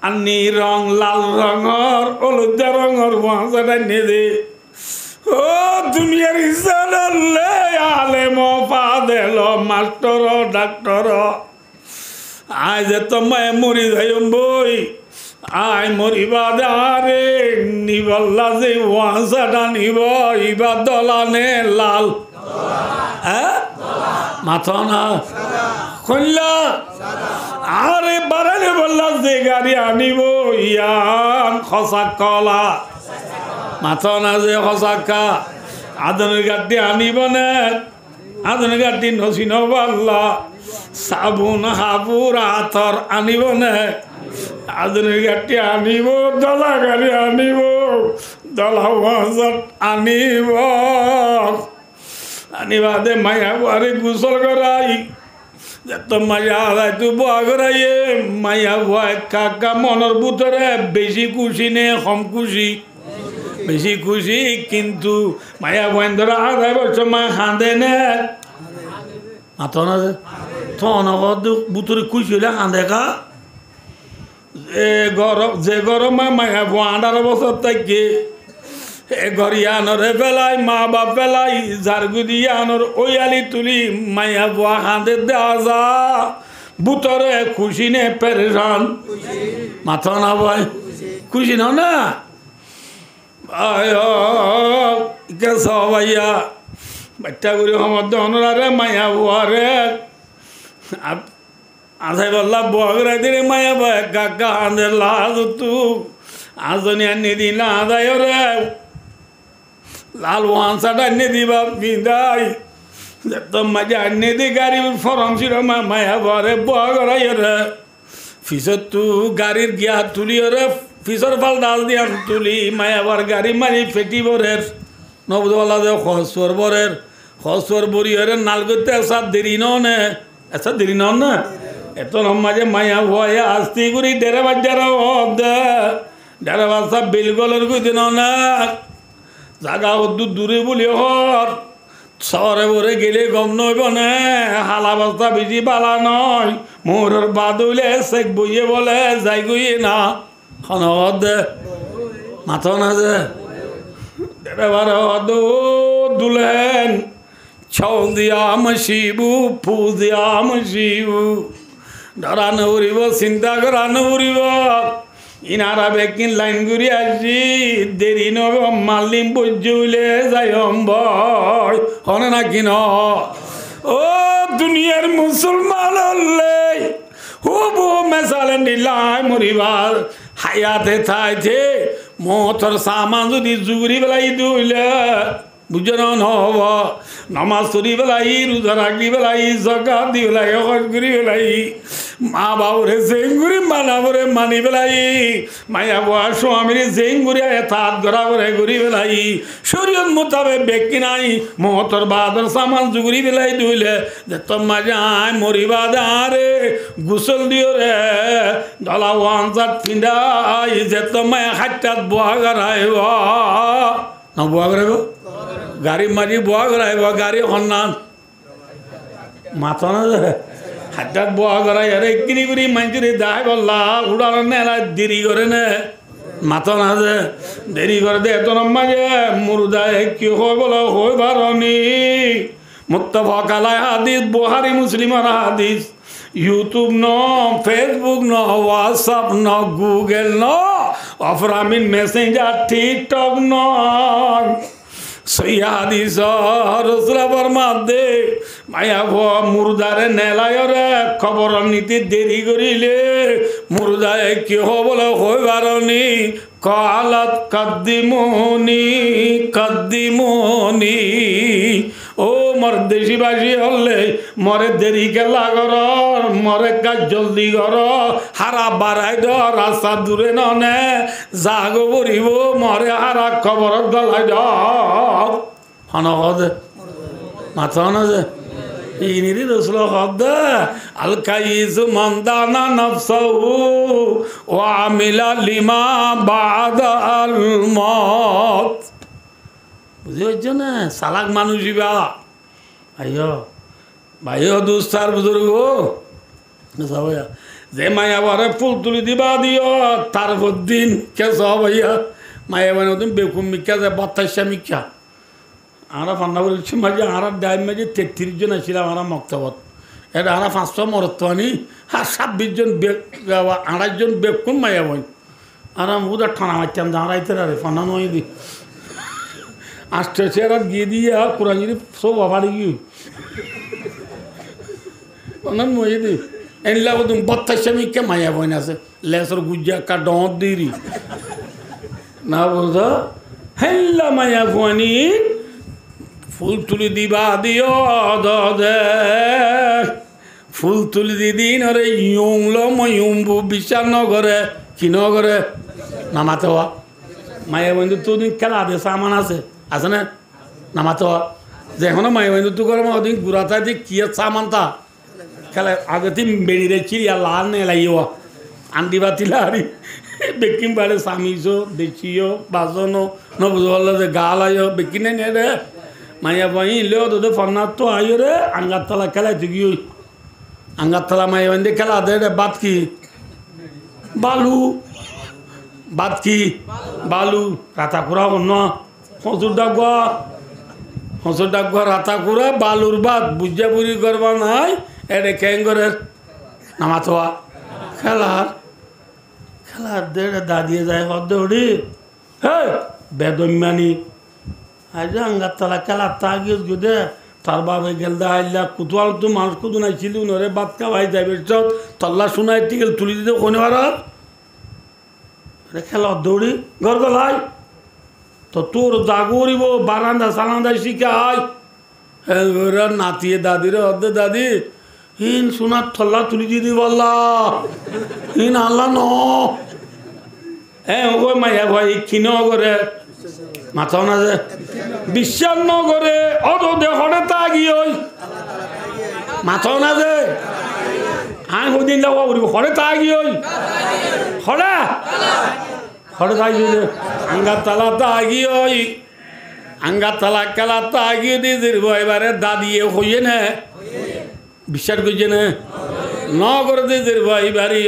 আনি রং লাল রঙর হলুদা রঙর ওয়াঁচা টানি দি ও দুনিয়ার ইসালে আলেম ফাদেল মাস্টর ডাক্তার আয় যে তোমায় মরি যাই বই আয় মরিবা দারে নিবাল্লা যে ওয়াঁচাটা নিব ইবা দলানে লাল হ্যাঁ মাথা না কইলা আরে বারালে বললা যে গাড়ি আনিব ইয়ান খসাক কলা মাথা না যে খসাকা আদনের গাড়ি আনিব না আদনের গাড়ি নসিন বাল্লা সাবুন হাবুর আতর আনিব না আদনের গাড়ি আনিব দলা গাড়ি আনিব দলা ওয়াজাত আনিব আনিবাদে মায়া বাড়ি গুসল করাই যত মায়া আদায় তু বোয়া করাইয়ে মায়া ভয় কাকা মনের ভিতরে বেশি খুশি নে কম খুশি বেশি খুশি কিন্তু মায়া ভয় ধরে আদায় বছর মা কাঁদে নে মাথা না তখন ভিতরে খুশি হলে কাঁদে কা যে গরম মায়া ভয় 18 বছর থেকে এ গরিয়ানরে পেলাই মা বাপ পেলাই ঝাড়গুদি আনর ওয়ালি তুলি মায়া বুয়া হাঁদে দেওয়া যা বুতরে খুশি নে পেরেশান মাথা না ভাই খুশি নাও না ভাইয়া বাচ্চা করি সমর্থ অনুরারে মায়া বুয়ারে আধাই বললা বুয়া করে দিলে মায়া বুয়া কাকা হাঁদে লাজ তু আজনি আনি দিন আদায় রে লাল ওয়াঁচাটা আনে দিবা বিদায় তো মজা আনে দি গাড়ি ফরম ছিল মায়া ভরে বুয়া করাই রে ফিসর তু গাড়ির গিয়া তুলি রে ফিসর ফাল ডাল দিয়া তুলি মায়া ভর গাড়ি মারি ফেটি বরের নবদওয়ালা দে খসর বরের খসর বরি রে নাল করতে এসা দেরি নে এসা দেরি না এত মাঝে মায়া ভয়ে আস্তি করি 1:30 বাজার ডেরা বাসা বিলগলের কই দিন না জাগা দূরে বলি হর শহরে বরে গেলে গম নইব না হালা বস্তা বেশি বালা নয় মোহরের বাদুলে শেখ বইয়ে বলে যাই গইয়ে না হনদ মাথা না যে ডেরা বার দুলেন ছৌ দিয়া মশিবু ফু দিয়া মশিবু ডরা নউরিব চিন্তা করা নউরিব ইনারা বেকিন লাইন ঘুরি আসি দেরি নব মালিম বুঝলে যাই ভয় হনে না কিন ও দুনিয়ার মুসলমান হলে ও বো মেসালে নিলাই মরিবার হায়াতে থাইছে মতর সামান যদি জুগরি বেলাই দুইলে বুঝে নহব নামাজ পড়ি বেলাই রোজা রাখি বেলাই জকাত দি বেলাই হজ করি বেলাই মা বাবুরে জেঙ্গুরি মানাবরে মানি বেলাই মায়া বুয়া স্বামীরে জেঙ্গুরি এথাত গড়াবরে ঘুরি বেলাই শরীয়ত মোতাবেক বেকি নাই মহতর বাদর সামান জুগুরি বেলাই দুইলে যে তোমা যায় মরিবা দারে গুসল দিও রে দলা ওয়ানজাত ফিন্দাই যে তোমায় হাট্টাত বুয়া গড়াইব না বুয়া গড়াইব গাড়ি মারি বুয়া গড়াইব গাড়ি হন্নান মাথা না হাট্টাত বুয়া গড়াই আরে কিনি করি মাইজুরি দায় বললা উড়ার নেলা দেরি করে নে মাথা না যে দেরি করে দে এত নম্মা যে মুরদায় কি হয় বলো হই বারনি মুত্তাফাক আলাই হাদিস বুখারী মুসলিমের হাদিস ইউটিউব ন, ফেসবুক ন, হোয়াটসঅ্যাপ ন, গুগল ন, অফরামিন মেসেঞ্জার, টিকটক নয়। সৈয়াদিস রসুলা ফরমাদে মায়া মুরদারে নেলায়রে খবর নিতে দেরি করিলে মুরদায় কি হবলে হইবারনি কালাত কাদ্দিমনি কাদ্দিমনি। ও মর দেশিবাসী হলে মরে দেরি কেলা কর, মরে কাজ জলদি কর, হারা বাড়াই দ রাস্তা দূরে ননে জাগ বরিব মরে হারা খবর গলাই দ হনদে মাথা হনদে ইনিরি রসুল হদ আল কাইসু মন্দানা নফসাহু ওয়া আমিলা লিমা বাদাল মত। বুঝতে পারছো না? সালাক মানুষই বা ভাইও ভাইও দুস্তার বুজুর্গ যে মায়া বারে ফুল তুলি দিবা দিও তার দিন কে সব ভাইয়া মায়া মানে তুমি বেকুম মিক্ষা যে ২২ মিক্ষা আমরা ফান্না বলছি মাঝে আমরা ডাইম মাঝে ৩৩ জন আসছিলাম আমরা মক্তবত। এটা আমরা ৫০০ মরত্বানি আর ২৬ জন ২৮ জন বেকুম মায়া বই আর উদার ঠানা মারতাম দাঁড়াইতে রে ফান্না নয় দি আসতে চেয়ার গিয়ে দিয়ে কোরআন যদি সব আবারই গিয়ে অনেক মজে দি এনলা তুমি ২২ মিক্ষা মায়া বই আছে লেসর গুজ্জা একটা ডর দিরি না বলতো হেল্লা মায়া বনি ফুল তুলি দিবা দিও দে ফুল তুলি দিদিন ওরে ইউংলো ময়ুম্বু বিশ্বাস নগরে কি নগরে নামাতে হওয়া মায়া বন্ধু তোদিন খেলা দে সামান আছে আছে না নামাতে হওয়া যে এখনো মায়া বন্ধু তু করে ওদিন গুড়াতা দিয়ে কি সামানতা খেলা আগে তিন বেড়িয়ে চিড়ি আর লাল নে লাইও আন্টি বাতি লারি বেকিং বাড়ে সামিছো দেখিও বাজনো নবুঝলো যে গাল আইও বেকি নে রে মায়া বাই লেও তোদের ফন্নার তো আইও রে আঙ্গারতলা খেলায় তুই গিয়ে আঙ্গারতলা মায়া বান্ধে খেলা দে রে বাদ কি বালু বাদ কি বালু রাতাকুড়া অন্য হসুর ডাকুয়া রাতাকুড়া বালুর বাদ বুঝা বুঝি করবা নাই এটা কেন করে নামাতোয়া খেলার খেলার দে দাঁড়িয়ে যায় হদ্দে উড়ি হ্যাঁ বেদম্যানি আজ আঙ্গারতলা খেলার তা গিয়ে দে তার বাবে গেল আইলা কুতুয়াল তো মানুষ কুতু নাইছিল নরে বাদ খাওয়াই যাবে তল্লা শোনাই টিকেল তুলি দিতে কোনে ভারত খেলা দৌড়ি ঘর গলাই তো তোর জাগরিব বারান্দা সালান্দা শিখে আয় নাতিয়ে দাদির অর্ধে দাদি হিন সোনার থল্লা তুলি দিদি বললা হিন আল্লাহ ন হ্যাঁ ওই মাইয়া ভাই কিনো করে মাথাও না যে বিশ্বাস ন করে অত দেহরে তাগি ওই মাথাও না যে আই হদিন লাগ হরে তাগি ওই হরে হরে তাগি আঙ্গার তালা তাগি ওই আঙ্গার তালা খেলা তাগি দিদির এবারে দাদিয়ে হইয়ে না বিশ্বাস করছে না ন করে দিদির ভাই বাড়ি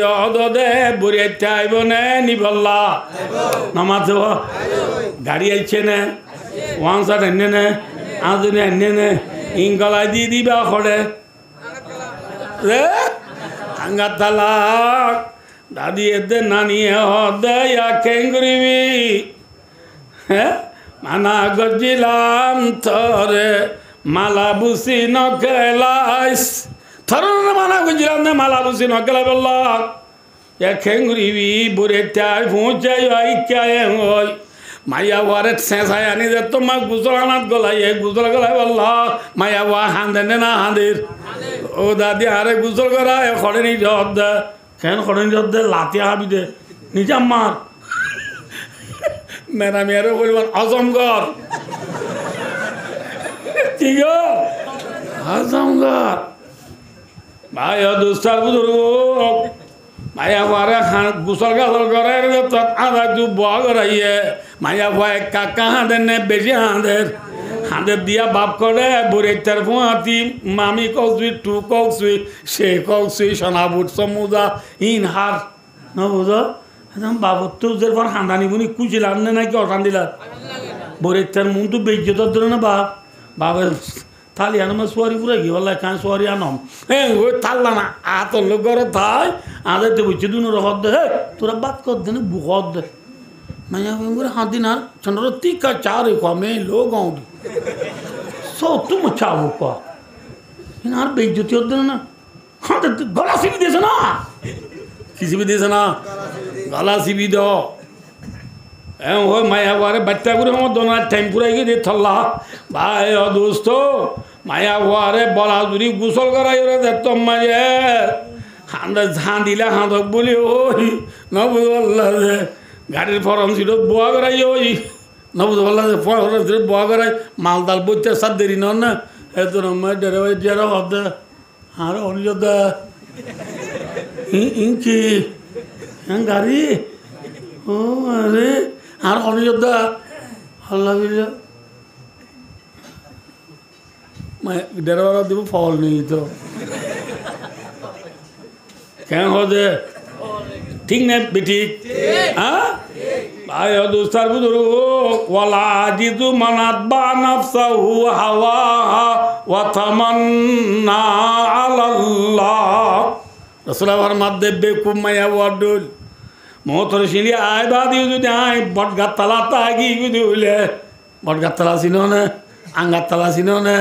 অদে বুড়ি আইব নে নিবল্লা নামাতে গাড়ি আইছে না ওয়ান সার এনে নে আজনে এনে নে ইংগলাই দি দিবা খড়ে রে আঙ্গার তালা দাদি এতে নানিয়ে হদে কেঙ্গরিবি হ্যাঁ মানা গজিলাম থরে মালা বুসি নকেলাইস থরে মানা গজিলাম নে মালা বুসি নকেলাই বললা খেঙ্গুরিবি বুড়ে চাই পৌঁছাই হয় কে হয় মাইয়া ওয়ারে শেষায় আনি যে তোমার গুজরানাথ গলাই গুজর গলাই বললা মাইয়া ওয়া হাঁদে নে না হাঁদের ও দাদি আরে গুজর করা খড়ে নি জব দে কেন খড়ে নি জব দে লাতিয়া হাবি দে নিজে মার মেরা মেয়েরও বলবেন অজমগর ঠিক অজমগর ভাই দুস্তার বুজুর্গ মায়া বারে গুসল গাছল করে আধা দু বয়া করাইয়ে মায়া ভয় কাকা হাঁদের নে বেশি হাঁদের দিয়া বাপ করে বুড়ে তার ফুয়াতি মামি কৌসুই টু কৌসুই সে কৌসুই সোনাবুট সমুদা ইন হার ন বুঝো একদম বাবর তো যে পর হাঁদানি বুনি কুচিলাম না নাকি অটান দিলাম বুড়ে তার মন তো বেজ্জতার ধরে না বাপ বাবা থালি আনমে সোয়ারি পুরে গিয়ে বললে কাঁ সোয়ারি আনম হ্যাঁ ওই থাললা না আতর লোক ঘরে থাই আদাইতে বুঝছি দুনো রকম দে হে তোরা বাদ কর দে না বুকর দে মাইয়া করে হাত দিন আর চন্দ্র তিকা চারে কমে লোক আউট সো তুম চাবো ক আর বেজ্জতি হতে না হাতে গলা সিবি দিয়েছে না কি সিবি দিয়েছে না গলা সিবি দ ওই মায়া বারে বাচ্চা করে আমার দোনার টাইম পুরাই গিয়ে দিয়ে থল্লা ভাই ও দোস্ত মায়া বারে বলা জুড়ি গোসল করাই ওরা দেখত মাঝে হাঁদা ঝাঁ দিলে হাঁদক বলি ওই নবুল্লাহ যে গাড়ির ফরম ছিল বোয়া করাই ওই নবুল্লাহ যে ফরম ছিল বোয়া করাই মালদাল বইতে সাত দেরি নন না এত নম্বর ডেরে ডেরা হতে আর অন্য ইঞ্চি হ্যাঁ গাড়ি ও আরে আর অনিযোদ্ধা আল্লাহ দেড় বারো দিব ফল নেই তো কেন হতে ঠিক না বেঠিক হ্যাঁ ভাই দোস্তার বুঝুর ওয়ালা জিতু মানাত বা নাফসাহু হাওয়া ওয়া তামান্না আলাল্লাহ রাসূলুল্লাহর মাধ্যমে বেকুব মায়া ওয়াডুল মোতর সিঁড়ি আয় বাদিও যদি আয় বটগার তালা তাগি যদি হইলে বটগার তালা চিনো না আঙ্গার তালা চিনো না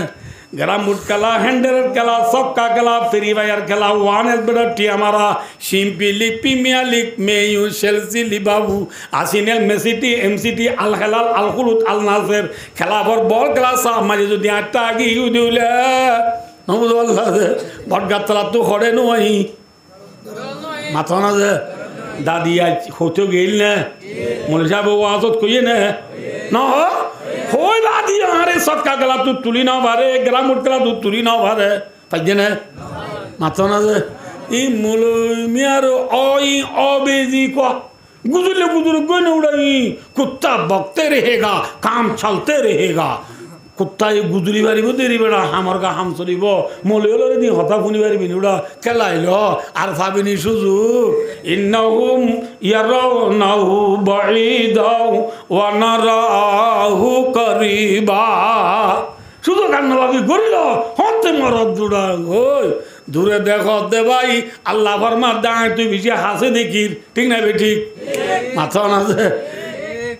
গ্রাম বুট খেলা হ্যান্ডেলের খেলা সক্কা খেলা ফেরি বাইয়ার খেলা ওয়ানের বেড়া টিয়া মারা Simpi league premier league মেয়ু সেলসি লিবাবু আসিনেল মেসিটি MCT আল হেলাল আল খুলুত আল নাসের খেলা ভর বল খেলা সাহ মাঝে যদি আটটা আগি যদি হইলে নবুদ বটগার তালা তো হরে নই মাথা না যে দাদি আজ হতে গেল না মনে যাবে ও আজত কইয়ে না হই দাদি আরে সৎকা গেলা তুই তুলি না ভারে গেলা মুট গেলা তুই তুলি না ভারে পাইছে না মাথা না যে ই মূল মিয়ার অবেজি ক गुजरले बुजुर्ग गए न उड़ाई कुत्ता बकते रहेगा काम चलते रहेगा कुत्ता ये गुजरी बारी बो देरी बेड़ा हमर का हम सरीब मोले ओले दी हता फुनी बारी बिन उड़ा केलाइलो आर फाबिनी सुजु इन्नहुम यराउनाहु बाईदा व नराहु करीबा শুধু কান্না লাগি গরিল হতে মরদ দুড়া ওই দূরে দেখো দে ভাই আল্লাহ ফরমার দাঁড়ায় তুই বেশি হাসে দেখির ঠিক না বে ঠিক মাথা না যে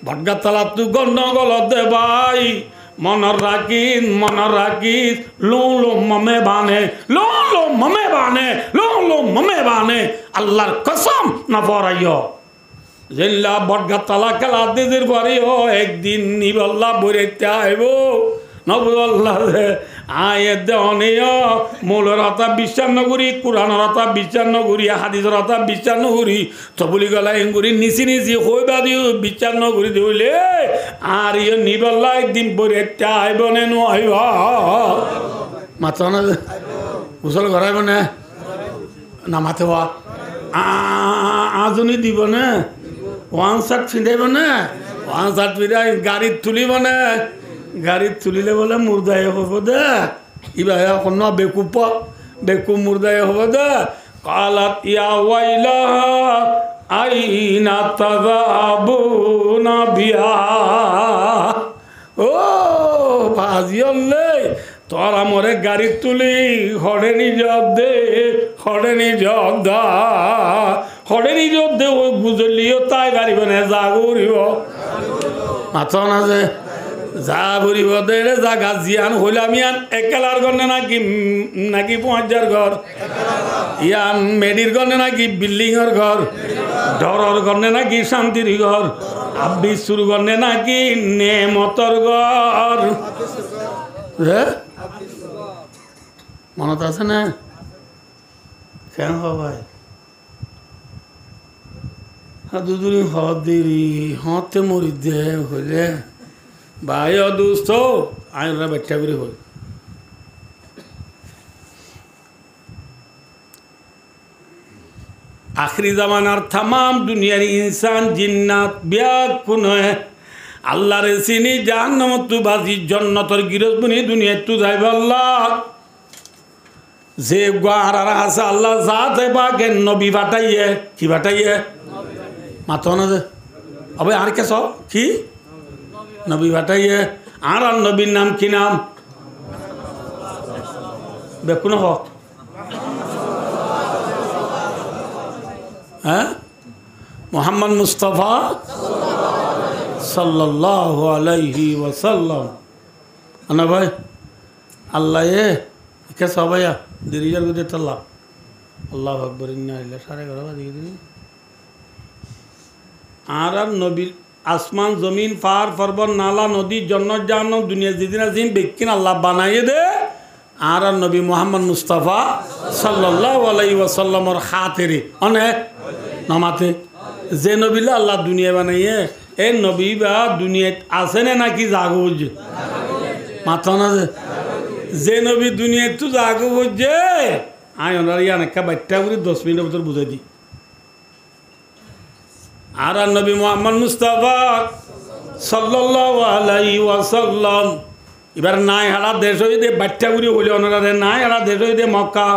ভটগার তালা তুই গন্ডগোল দে ভাই মনের রাখিস লো লো মমে বানে আল্লাহর কসম না পড়াইও জেল্লা ভটগার তালা খেলা দিদির পরেও একদিন নিবল্লা বইতে আইব নবুল্লাহ আয়ের দেওয়া মৌলের হতা বিশ্বাস নগরী কোরআনের হতা বিশ্বাস নগরী হাদিসের হতা বিশ্বাস নগরী তবুলি গলা এঙ্গুরি নিচি নিচি হইবা দিও বিশ্বাস নগরী দিলে আর ইয়ে নিবল্লা একদিন বইতে আইব নে আইব মাথা না গোসল করাইব না মাথে আজনি দিব না ওয়ান শার্ট ফিঁদাইব না ওয়ান শার্ট ফিরাই গাড়িত তুলিব না গাড়ি তুলিলে বলে মুর্দায় হব দে ইবাই এখন না বেকুপ মুর্দায় হব দে কালাত ইয়া ওয়াইলা আইনা তাযাবুনা বিহা ও ভাজিয়লে তোরা মরে গাড়ি তুলি হড়ে নিজব দে ওই গুজলিও তাই গাড়িব না যা করিব মাথা না যে যা ঘুরিব দেড়ে জাগা জিয়ান হইলাম ইয়ান একেলার গণে নাকি ৫,০০০ ঘর ইয়ান মেডির গণে নাকি বিল্ডিংয়ের ঘর ডরর গণে নাকি শান্তির ঘর আব্বিসুর গণে নাকি নেমতর ঘর মনত আছে না কেন ভাই দুদিন হদেরি হতে মরি দে হইলে ভাই দোস্ত আইনরা ব্যাখ্যা করে হই আখরি জামানার তামাম দুনিয়ার ইনসান জিন্নাত ব্যাকুন হয় আল্লাহর চিনি জাহান্নামত তু বাজি জন্নতর গিরজবনি দুনিয়ায় তু যাইব আল্লাহ যে গারারা আছে আল্লাহ জাতে পাকে নবী পাঠাইয়ে কি পাঠাইয়ে মাথা না যে আবে আর কেস কি নবী পাঠাইয়ে আর নবীর নাম কি নাম বেকুন হক হ্যাঁ মোহাম্মদ মুস্তাফা সাল্লাল্লাহু আলাইহি ওয়াসাল্লাম আনা ভাই আল্লাহ কে সবাইয়া দিরিজার গুদে তাল্লা আল্লাহ আকবর ইন্না ইল্লা সাড়ে 11 বাজে দিন আর নবীর আসমান জমিন পাহাড় পর্বত নালা নদী জন্নত জাহান্নাম দুনিয়া যেদিন আজিম বেকিন আল্লাহ বানাইয়ে দে আর নবী মোহাম্মদ মুস্তাফা সাল্লাল্লাহু আলাইহি ওয়াসাল্লামর খাতিরে অনেক নামাতে যে নবীলা আল্লাহ দুনিয়া বানাইয়ে এই নবী বা দুনিয়াত আছে না নাকি জাগো বুঝে মাথা না যে নবী দুনিয়াত তো জাগো বুঝে আয় ওনার ইয়ান একটা বাচ্চা করে 10 মিনিটের ভিতর বুঝাই দিই আর নবী মোহাম্মদ মুস্তাফা সাল্লাল্লাহু আলাইহি ওয়াসাল্লাম এবার নাই হারা দেশ হইতে বাচ্চা করে বলে ওনারা নাই হারা দেশ হইতে মক্কা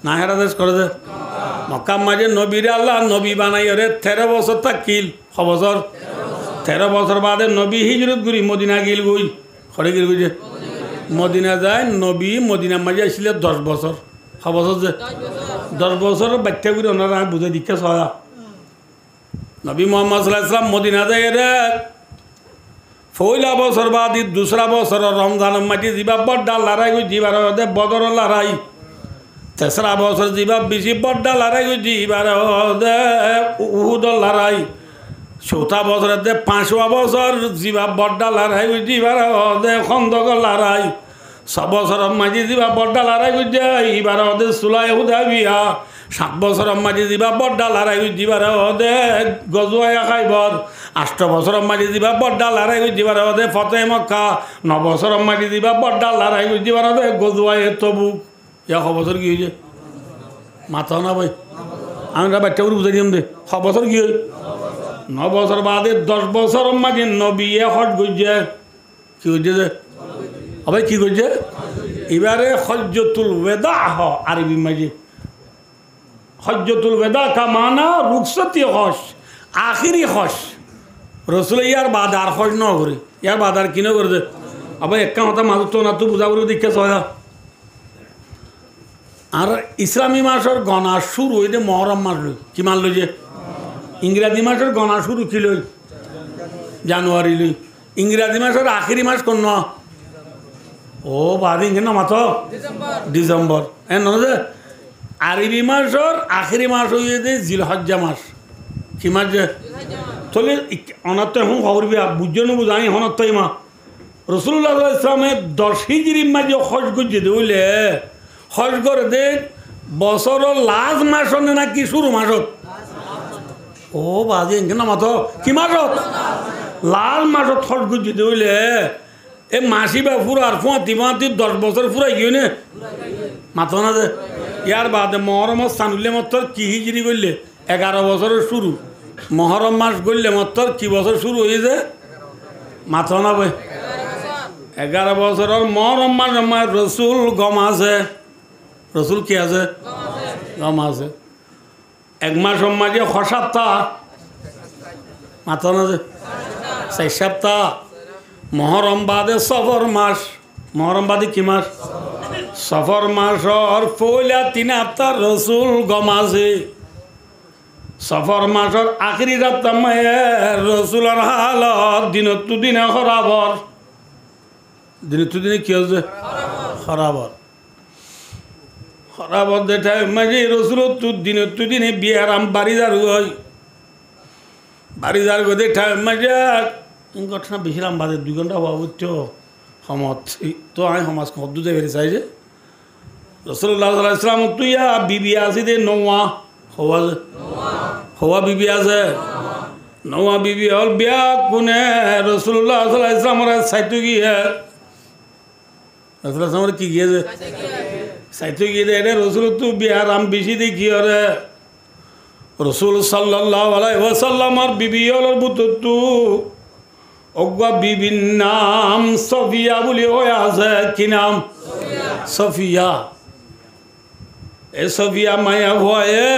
নাই হারা দেশ করে দে মক্কা মাঝে নবীর আল্লাহ নবী বানাই ওরে 13 বছর থাকিল 6 বছর 13 বছর বাদে নবী হিজরত করি মদিনা গিল গই খড়ে গিল গই যে মদিনা যায় নবী মদিনা মাঝে আসছিল 10 বছর 6 বছর যে 10 বছর বাচ্চা করে ওনারা বুঝে দীক্ষা সয়া নবী মোহাম্মদ সাল্লাল্লাহু আলাইহি ওয়াসাল্লাম মদিনা যায় রে পয়লা বছর বাদে দুসরা বছর রমজান মাঝে যা বড় লড়াই গই জিবার বদর লড়াই তেসরা বছর যা বেশি বড় লড়াই গই জিবার উহুদ লড়াই চৌথা বছর 5 বছর যা বড় লড়াই গই জিবার খন্দক লড়াই 6 বছর মাঝে যা বড় লড়াই গই জিবার সুলাহ হুদাইবিয়া 7 বছর মাঝে যা বড় লড়াই গই জিবার গজওয়া খাইবর 8 বছর মাঝে যা বড় লড়াই গই জিবার ফতে মক্কা 9 বছর মাঝে যা বড় লড়াই গই জিবার গজওয়া তবুক 1 বছর কি হয়েছে মাথা না ভাই আমি বাচ্চা করে বুঝাই দিলাম দে 6 বছর কি হয় 9 বছর বাদে 10 বছর মাঝে নবী হজ গইছে কি হয়েছে যে ভাই কি করছে এবারে হজ্জতুল ওয়েদা আরবি মাঝে হজ্জতুল ওয়েদা কা মানা রুখসতি হজ আখিরি হজ রসুল ইয়ার বাদ আর হজ ন করে ইয়ার বাদ আর কিনে করে দে আবার একটা কথা মানুষ তো না তো বুঝা করে দেখে সয়া আর ইসলামী মাসের গণা শুরু হই যে মহরম মাস লই কি মান লই যে ইংরাজি মাসের গণা শুরু কি লই জানুয়ারি লই ইংরাজি মাসের আখিরি মাস কোন ও বাদ না মাথো ডিসেম্বর যে আরবি মাসের আখিরি মাস হয়ে যে জিলহজ্জা মাস কি মাস যে তাহলে অনাত্ম এখন খবর বিয়া বুঝছো বুঝাই হনত্ব মা রসুল্লাহ ইসলামের 10 হিজরি মাঝে হজ করছে বুঝলে হজ করে দে বছরের লাস্ট মাস নাকি শুরু মাসত ও বাজে না মাথো কি মাসত লাল মাসত হজ করছে বুঝলে এ মাসি বা ফুরার 35 10 বছর ফুরাই গিয়ে নে মাথো না যে ইয়ার বাদে মহরম স্থানুল্লে মত্তর কি হিজরি করলে 11 বছরের শুরু মহরম মাস করলে মত্তর কি বছর শুরু হয়েছে মাথো না ভাই 11 বছরের মহরম মাস আমার রসুল গম আছে রসুল কি আছে গম আছে 1 মাস মাঝে 6 সপ্তাহ মাথো না যে 4 সপ্তাহ মহরম বাদে সফর মাস মহরম বাদে কি মাস সফর মাসর পয়লা 3 সপ্তাহ রসুল গম আছে সফর মাসর আখরি সপ্তাহ রসুলের হালত দিনত দিনে খরাবর দিনত দিনে কি হচ্ছে খরাবর খরাবর দেখায় মাঝে রসুল দিনত দিনে বিয়ারাম বাড়িদার হয় বাড়িদার গো দেখায় মাঝে ঘটনা বেশিলাম বাদে 2 ঘন্টা হওয়া বুঝছো সমত তো আমি সমাজ শব্দতে বেড়ে চাই যে রসুল্লাহ ইসলাম তুই বিবি আছি দে নৌয়া হওয়া বিবি আছে নৌয়া বিবি হল বিয়া কোনে রসুল্লাহ ইসলামের সাইতো গিয়ে রসুল্লাহ ইসলামের কি গিয়েছে সাইতো গিয়ে দে রে রসুল তু বিয়া রাম বেশি দেখি রে রসুল সাল্লাল্লাহু আলাইহি ওয়াসাল্লামের বিবি হল বুতু অজ্ঞা বিবির নাম সফিয়া বলে হয়ে আছে কি নাম সফিয়া এ সফিয়া মায়া ভয়ে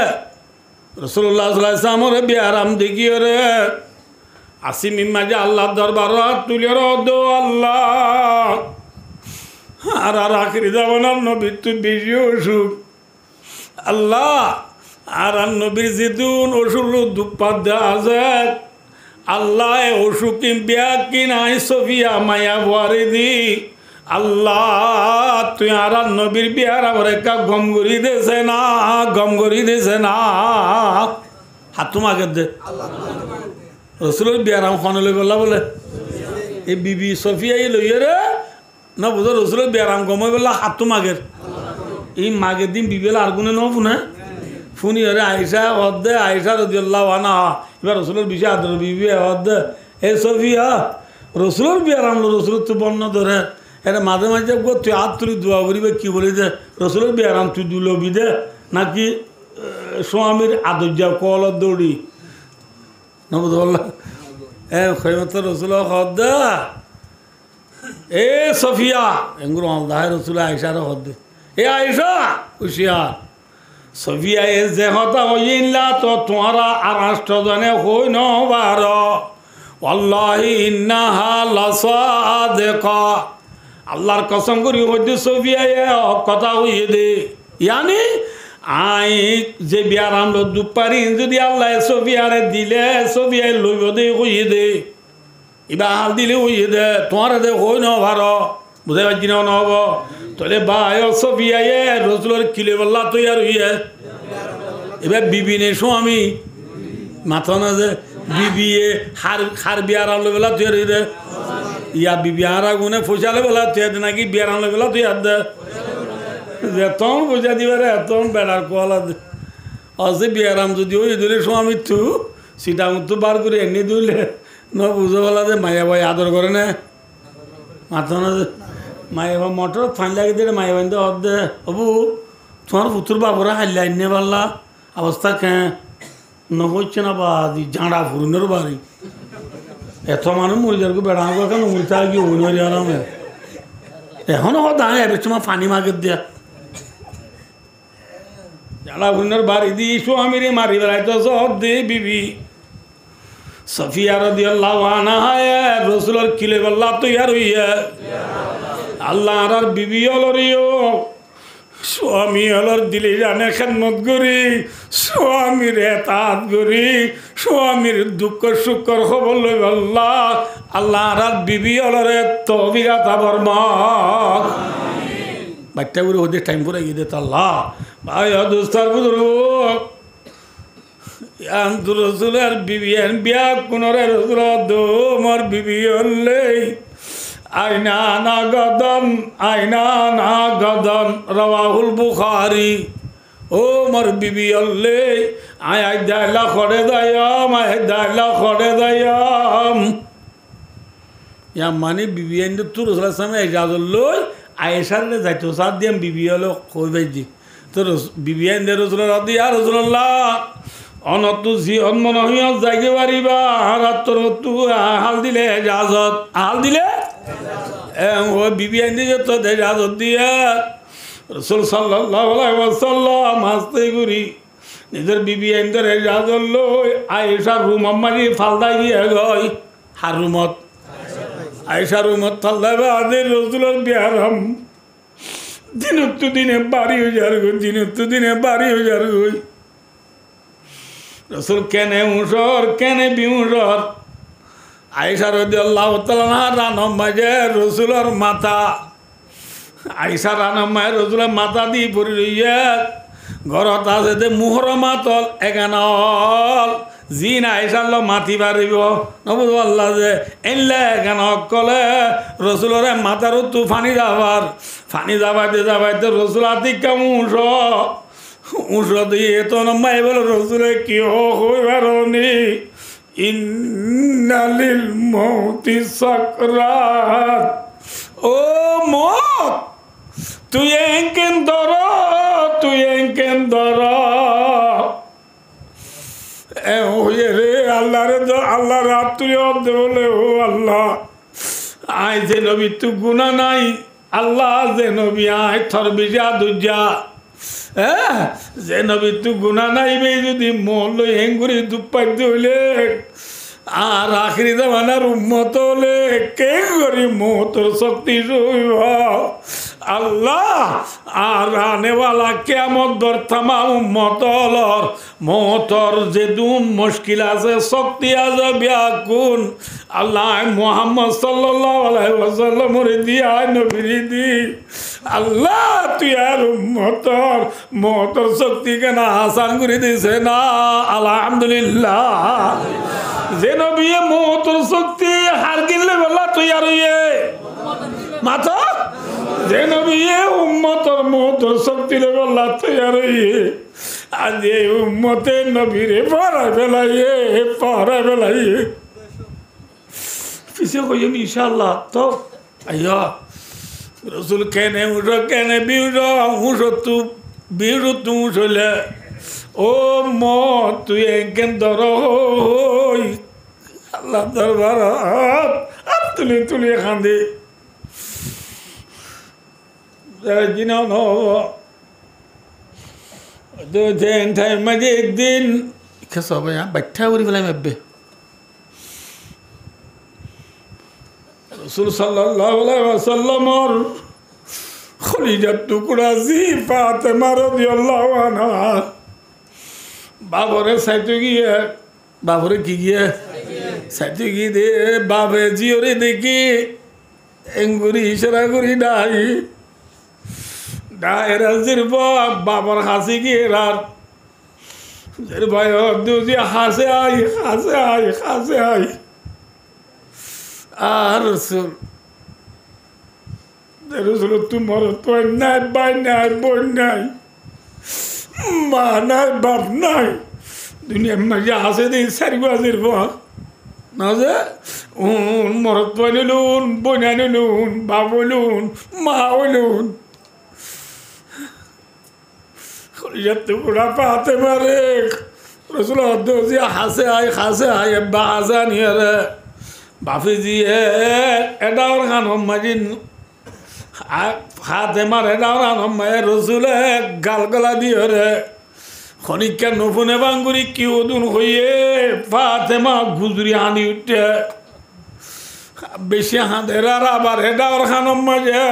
রসুল্লাহ সাল্লাল্লাহু আলাইহি বিয়ারাম দেখিও রে আসিমি মাঝে আল্লাহ দরবার তুলে দো আল্লাহ আর আখিরি জামানার নবীর তো বেশি অসুখ আল্লাহ আর নবীর যেদিন অসুখ দুপাত দেওয়া আছে আল্লাহ অসুখ বিয়া কি নাই সফিয়া মায়া বুয়ারি দি আল্লাহ তুই আর নবীর বিয়ার আবার একটা গম করি দেছে না হাত তোমাকে দে রসুলের বিয়ার আম খানে বললা বলে এই বিবি সফিয়া লইয়ে রে না বুঝো রসুলের বিয়ার আম গম বললা হাত তোমাকে এই মাগের দিন বিবেলা আর গুনে ন ফুনে ফুনি হরে আয়সা অর্ধে আয়সা রাদিয়াল্লাহু আনহা এবার রসুলের বিষয় আদর বিবি অর্ধে এ সফিয়া রসুলের বিয়ার আমলো রসুলের তো বর্ণ ধরে এটা মাঝে মাঝে তুই হাত তুলি দোয়া করিবে কি বলি দে রসুলের বিয়ার আম তুই দুলবি দে নাকি স্বামীর আদর যা কলত দৌড়ি নবদ বললা খৈমত রসুল হদ্দা এ সফিয়া এগুলো আলদাহ রসুল আয়সার হদ্দে এ আয়সা হুশিয়ার সফিয়া এ যে হতা হইলা তো তোমারা আর রাষ্ট্রজনে হই নবার আল্লাহি ইন্নাহা লাসাদিকা আল্লাহর কসম করি হইতে সফিয়া এ কথা হইয়ে দে ইয়ানি আই যে বিয়ার আমরা দুপারি যদি আল্লাহ সফিয়ারে দিলে সফিয়ায় লইব দে হইয়ে দে এবার হাল দিলে হইয়ে দে তোমার দে হই ন ভার বুঝতে পারছি না নহব তাহলে ভাই সফিয়ায় রসুলের কিলে বললা তৈয়ার হইয়ে এবার বিবিনে স্বামী মাথা না যে বিবিয়ে হার বিয়ার আনলো বেলা তৈয়ার হইয়ে দে ইয়া বিবি হারা গুনে ফসালে বেলা তৈয়ার দে নাকি বিয়ার আনলো বেলা তৈয়ার দে যেতন বোঝা দিবারে এতন বেড়ার কোয়ালা আছে বিয়ারাম যদি ওই দিলে স্বামী তু সিটা মতো বার করে এনে দিলে ন বুঝো বলা যে মায়া ভাই আদর করে না মাথা না যে মায়া ভাই মোটর ফাইন লাগিয়ে দিলে মায়া ভাই দে হবু তোমার পুতুর বাবরা হাইলা এনে পারলা অবস্থা কে নহচ্ছে না বা ঝাঁড়া ফুরুনের বাড়ি এত মানুষ মরিদারকে বেড়াবো কেন মরিতা গিয়ে উনি আরামে এখনো দাঁড়ে এবার তোমার পানি মাগের দেয়া ঝাড়া ফুরুনের বাড়ি দি স্বামীরে মারি বেড়াই তো সব দে বিবি সফিয়া রাদিয়াল্লাহু আনহা রসুলের কিলে বল্লা তৈয়ার হইয়া আল্লাহ আর বিবি অলরিও স্বামী হলর দিলে জানে খেদমত করি স্বামীর এতাত করি স্বামীর দুঃখ সুখ খবর লই আল্লাহ আল্লাহ আর বিবি হলরে তৌফিকাতা বরমাক বাচ্চা করে ওদের টাইম করে গিয়ে দিত আল্লাহ ভাই দোস্তার বুজুর্গ রসুলের বিবি বিয়া কোনরে রসুল দো মোর বিবি হলে আইনা না গদন রওয়াহুল বুখারী ও মোর বিবি হলে আয় দাইলা খড়ে দায়াম ইয়া মানে বিবি আইন তো রসুলের সামনে এজাজত লই আয়েশার যাইতো সাত দিয়াম বিবি হলো কই বাইজি তো বিবি আইন দে রসুলের আদি আর রসুল্লাহ অনত জি অন্মন হইয়া যাইতে পারিবা আর তোর তু হাল দিলে এজাজত হাল দিলে ও বিবি আইন দিয়ে তো এজাজত দিয়ে রসুল সাল্লাল্লাহু আলাইহি ওয়াসাল্লাম হাসতে ঘুরি নিজের বিবি আইন ধরে এজাজত লই আয়েশার রুম আম্মারি ফালদা গিয়ে গই হার রুমত আয়েশার রুমত ফালদা আদের রসুলের বিয়ারাম দিনত দিনে বাড়ি হয়ে যার গই দিনে বাড়ি হয়ে যার গই রসুল কেনে উঁসর কেনে বিউসর আয়েশা রাদিয়াল্লাহু তাআলা রানম মাঝে রসুলের মাথা আয়েশা রানম মায়ের রসুলের মাথা দিয়ে পড়ি রইয়া ঘরত আছে যে মুহরমা তল এগানল জিন আয়েশার মাথি পারিব নবুজ আল্লাহ যে এনলে এগান কলে রসুলরে মাথার তু ফানি যাবাইতে রসুল আতি কেমন উঁসো দিয়ে তো নম্বাই বলো রসুলে কি হইবারনি ইন্নালিল মৌতি সাকরাত ও মত তুই এঙ্কেন ধর হইয়ে রে আল্লাহ রে আল্লাহ রাত তুই অর্ধে বলে ও আল্লাহ আয় যে নবী তু গুণা নাই আল্লাহ যে নবী আয় থর বিজা দুজা যে নবী তু গুণা নাইবে যদি মন লই হেঙ্গুরি দুপাইতে হইলে আর আখরি জামানার উম্মত হলে কে করি মোতর শক্তি সইব আল্লাহ আর আনেওয়ালা কিয়ামত দর তামাম উম্মতলর মহতর যে দুন মুশকিল আছে শক্তি আছে ব্যাকুন আল্লাহ মুহাম্মদ সাল্লাল্লাহু আলাইহি ওয়াসাল্লামের দিয়া নবীর দি আল্লাহ তুই আর উম্মতর শক্তি কেন আসান করে দিছে না আলহামদুলিল্লাহ যে নবী মহতর শক্তি হার কিনলে বলা তুই আর মাথা যে নবী উম্মতর মহতর শক্তি বলা তুই আর আজ এই উম্মতের নবীরে পড়ায় ফেলাইয়ে পিছিয়ে কইম ইনশাআল্লাহ তো আইয়া রসুল কেনে উঠো কেনে বিউঠো উঠো তু বিউঠো তু উঠলে ও ম তুই কেন ধর আল্লাহ দরবার হাত তুলি তুলি খান্দি জিনা মাঝে একদিন সবাই বাচ্চা করি ফেলাই মারবে রসুল সাল্লাল্লাহু আলাইহি ওয়াসাল্লামর খলিজার টুকরা জি ফাতেমা রাদিয়াল্লাহু আনহা বাবরে সাইতে গিয়ে বাবরে কি গিয়ে সাইতে গিয়ে দে বাবে জিওরে দেখি এঙ্গুরি ইশারা করি ডায়েরা জিরব বাবর হাসি গিয়ে রাত ভাই দুজি হাসে আই আর রসুল তোমার তো নাই বাই নাই বোন নাই মা নাই বাপ নাই দুনিয়ার মাঝে হাসে দিই সারি বাজির না যে মরত বইলুন বোনা নিলুন বাপ হইলুন মা হইলুন টুকরা পাতে মারে রসুল দুজি হাসে আই বাজা নিয়ে রে বাফি জিয়ে এডাওর খান মাজিন হাতে মারে ডাওরান মায়ের রসুলে গালগলা দিয়ে রে খনিকা নফুনে বাঙ্গুরি কি ওদুন হইয়ে ফাতেমা গুজরি হানি উঠে বেশি হাঁদের আর আবার হেডাওর খানম মাঝে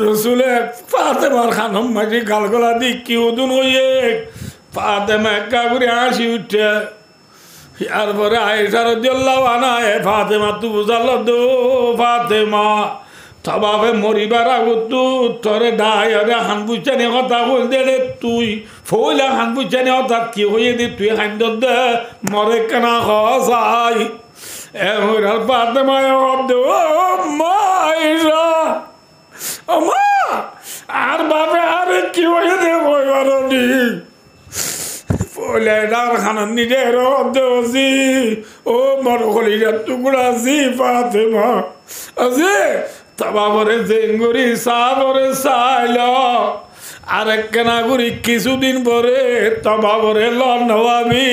রসুলে ফাতেমার খানম মাঝে গালগলা দি কি ওদুন হইয়ে ফাতেমা একা করে হাসি উঠে এরপরে আয়েশা রাদিয়াল্লাহু আনহা ফাতেমা তু বুঝাল দো ফাতেমা তবাবে মরিবার আগতো তরে ডায়রে হান বুঝানি কথা বল দে রে তুই ফইলা হান বুঝানি কথা কি হয়ে দি তুই হান্দ দে মরে কেনা হসাই এ হইরাল ফাতেমা দো মাইরা আমা আর বাবা আর কি হয়ে দে কইবারনি ফলে ডার খানার নিজের দেওজি ও মর খলিজার টুকরা জি ফাতেমা আজি তবাবরে জেঙ্গুরি সাবরে সাইল আর কেনা গুরি কিছুদিন পরে তবাবরে লনবাবি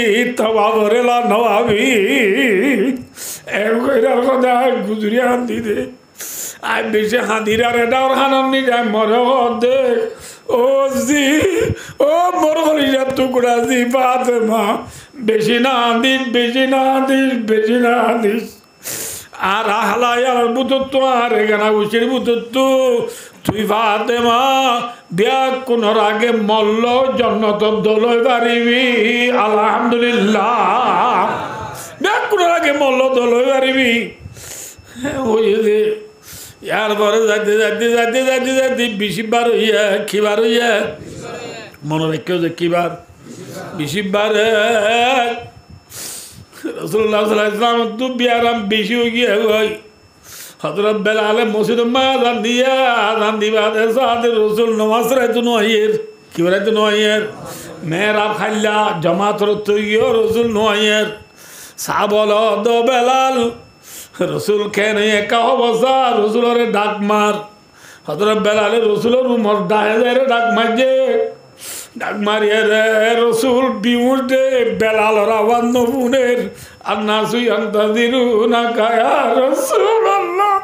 এর কইরার কথা গুজরি হান্দি দে আর বেশি হাঁদিরার এটার খানার নিজে মরে দে ও জি ও মোর খলিজার টুকরা জি ফাতেমা বেশি না দিস আর আহলায়ার বুতত্ব আর এখানে উচির বুতত্ব তুই ফাতেমা বিয়া কোনর আগে মল্ল জন্নত দলই পারিবি আলহামদুলিল্লাহ বিয়া কোনর আগে মল্ল দলই পারিবি ওই যে ইয়ার পরে যাইতে বিশিবার হইয়া খিবার হইয়া মনে রেখেও যে কিবার বিশিবার রসুল্লাহ সাল্লাল্লাহু আলাইহি ওয়াসাল্লাম তো বিয়ারাম বেশি হয়ে গিয়ে হয় হযরত বেলালে মসজিদ মা আযান দিবা সাথে রসুল নামাজ রাইতো নয়ের কি রাইতো নয়ের মেহরাব খাইলা জামাত রতো গিয়ে রসুল নয়ের সাবল দ বেলাল রসুল কেন একা অবস্থা রসুলের ডাক মার হযরত বেলালে রসুলের উমর ডাক মারছে ডাক মারিয়ে রে রসুল বিউটে বেলালর আওয়াজ নবুনের আর নাসুই আন্তাজিরুনা কায়া রাসূলুল্লাহ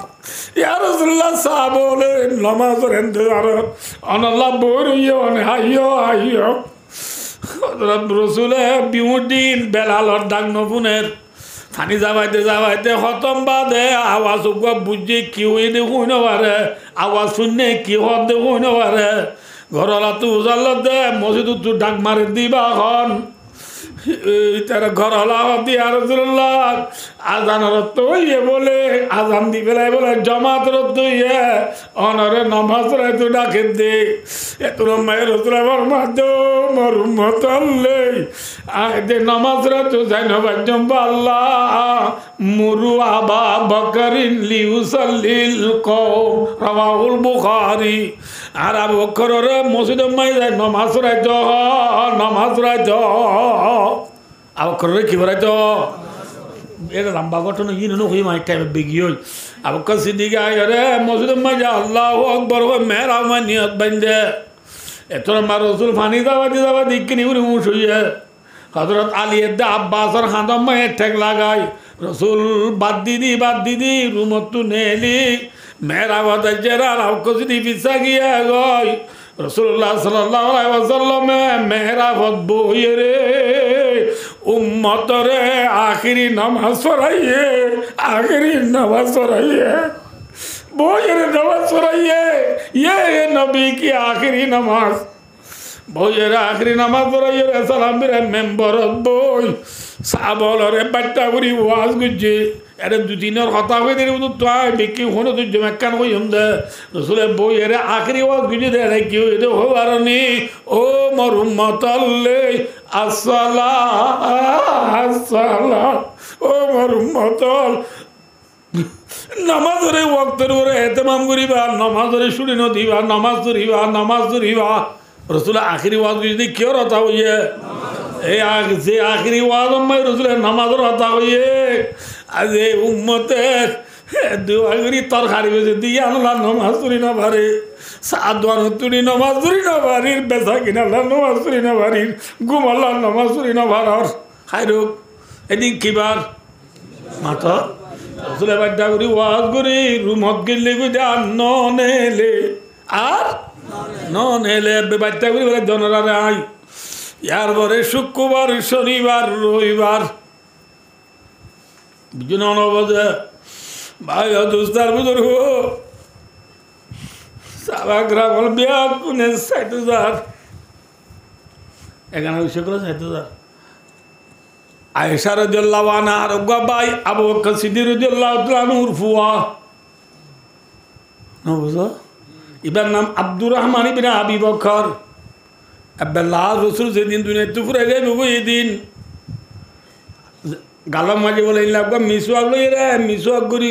ইয়া রাসূলুল্লাহ সাহাবলে নামাজের ইন্তজারত আনাল্লাহ বরিও নে হাইয়ো হযরত রসুলে বিউটিন বেলালর ডাক নবুনের ফানি যাবাইতে খতম বাদে আওয়াজ বুঝি কি হইনি হইন পারে আওয়াজ শুননে কি হতে হইন পারে ঘরলা তু উজাল দে মসজিদ তু ডাক মারি দিবা হন তারা ঘর হলা দিয়া রসুল্লাহ আজান রত ইয়ে বলে আজান দি বেলায় বলে জমাত রত ইয়ে অনরে নমাজ রাইতো ডাকে দে এত মায়ের রসুল্লাহ মাধ্য মরুমত দে নমাজ রাইতো যাই নবাজ্যম আল্লাহ মুরু আবা বকরিন লিউসাল্লিল কওম রাওয়াহুল বুখারী আর আবু বকরের মসজিদ মাই যায় নমাজ রাইতো আবু বকরের কি বলাইতো এটা লম্বা ঘটনা কি নই মাই টাইমে বেগি হই আবু বকর সিদ্দিক আরে মসজিদ মাই যা আল্লাহু আকবার হয় মেরা মা নিয়ত বান্ধে এত মার রসুল ফানি দাবা দিকিনি উনি মুশইয়ে হযরত আলী এদ আব্বাসর হাঁদম মাই ঠেক লাগাই রসুল বাদ দিদি রুমত নেলি মেরা বাদাজেরা আবু বকর সিদ্দিক পিছা গিয়া গই রসুল্লাহ সাল্লাল্লাহু আলাইহি ওয়াসাল্লাম মেহরাবত বইয়ে রে উম্মতরে আখিরি নামাজ পড়াইয়ে বইয়ে নামাজ পড়াইয়ে ইয়ে নবী কি আখিরি নামাজ বইয়ের আখিরি নামাজ পড়াইয়ে সালাম বিরে মেম্বর বই সাবলরে বাট্টা করি ওয়াজ গুজে এর দুদিনের কথা হয়ে দিলে তো বিক্রি হনো তুই জমাকান হই দে রসুলে বই এর আখরি ওয়াজ গুজে দে রে কি হইতে হবার নি ও মরুম্মতাল্লে আসসালাম ও মরুম্মতাল নামাজরে ওয়াক্তের উপরে এতেমাম করিবা নামাজরে শুনি নদিবা নামাজ ধরিবা রসুলে আখরি ওয়াজ গুজে কেউ রতা হইয়ে এই যে আখরি ওয়াজ মাই রসুলে নামাজের হতা হইয়ে আজ এই উম্মতে দুয়াগরি তরকারি বেজে দিয়ে আনলা নমাজ তুরি না পারে সাদওয়ান তুরি নমাজ তুরি না পারির বেচা কিনাল্লা নমাজ তুরি না পারির ঘুমাল্লা নমাজ তুরি না পারার খাইরুক এদিন কিবার মাথা রসুলে বাড্ডা করি ওয়াজ করি রুমত গেলে গুজা নেলে বাড্ডা করি বলে জনরারে আই ইয়ার পরে শুক্রবার শনিবার রবিবার বুঝুন বাজে ভাই দোস্তার বুঝর হো সাবাগ্রাম বিয়া কোনে ৬০,০০০ এখানে বিষয় করে ৬০,০০০ আয়েশা রাদিয়াল্লাহু আনহা আর ভাই আবু বকর সিদ্দিক রাদিয়াল্লাহু তাআলা আনহুর ফুয়া না বুঝো ইবার নাম আব্দুর রহমান ইবনে আবি বকর আব্দুল্লাহ রসুল যেদিন দুনিয়াতে ফুরে যাইব এই দিন গালাম মাঝে বলে লাগবা মিসওয়াক লই রে মিসওয়াক ঘুরি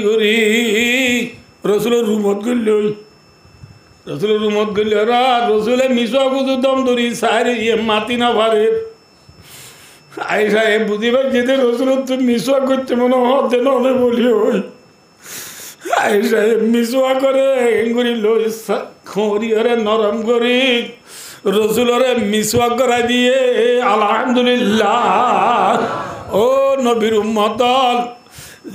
রসুলের রুমত গেল রসুলে মিসওয়াক দম ধরি সাইরে মাতি না পারে আয়েশা বুঝি ভাই যেতে রসুল তুমি মিসওয়াক করতে মনে হতে নলে বলি ওই আয়েশা মিসওয়াক করে এঙ্গুরি লই খড়ি হরে নরম করি রসুলরে মিসওয়াক করা দিয়ে আলহামদুলিল্লাহ ও নবীর উম্মতল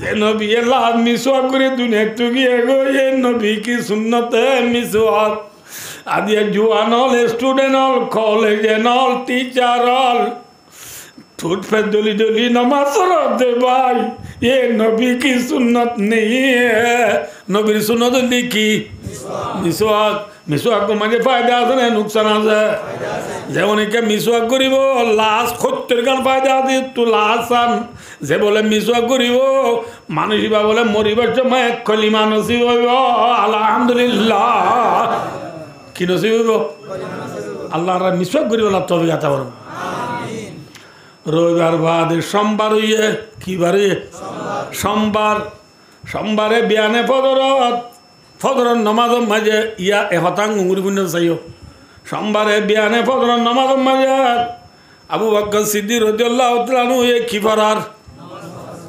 যে নবী এলা মিসওয়াক করে দুনিয়া তো গিয়ে গো এ নবী কি সুন্নতে মিসওয়াক আদি জুয়ান হল স্টুডেন্ট হল কলেজ হল টিচার হল ঠোঁট पे डोली नमाज पढ़ते भाई ये नबी की सुन्नत नहीं है नबीर सुन्नत लिखी মিসওয়াক মাঝে ফায়দা আছে না নুকসান আছে যেমন একে মিসওয়াক করিব লাশ সত্যের গান ফায়দা আছে তো লাশান যে বলে মিসওয়াক করিব মানুষ বা বলে মরিবার সময় কলিমা নসিব হইব আলহামদুলিল্লাহ কি নসিব হইব আল্লাহর মিসওয়াক করিব লাভ তবে গাতা বলব রবিবার বাদে সোমবার হইয়ে কি বারে সোমবারে বিয়ানে ফজরের নামাজের মাঝে ইয়া এহতাং উঙ্গুরি বুঝতে চাইও সোমবারে বিয়ানে ফজরের নামাজের মাঝে আবু বকর সিদ্দিক রাদিয়াল্লাহু তাআলা আনহু এ কি ফরার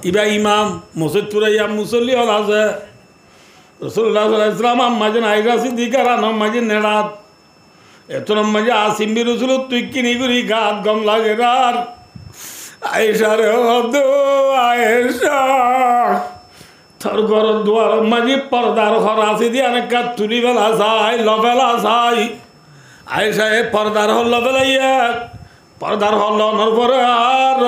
ইবা ইমাম মসজিদ পুরা ইয়া মুসল্লি হল আছে রাসূলুল্লাহ সাল্লাল্লাহু আলাইহি ওয়াসাল্লাম মাঝে আয়েশা সিদ্দিকার নাম মাঝে নেড়াত এতর মাঝে আসিম বি রাসূল তুই কিনি করি গাত গম লাগে রার আয়েশা রে দো আয়েশা তোর ঘর দুয়ার মাঝে পর্দার ঘর আছে দিয়ে অনেক তুলি বেলা চাই লবেলা চাই আয়েশা এ পর্দার হল লবেলাইয়া পর্দার হল লনের পরে আর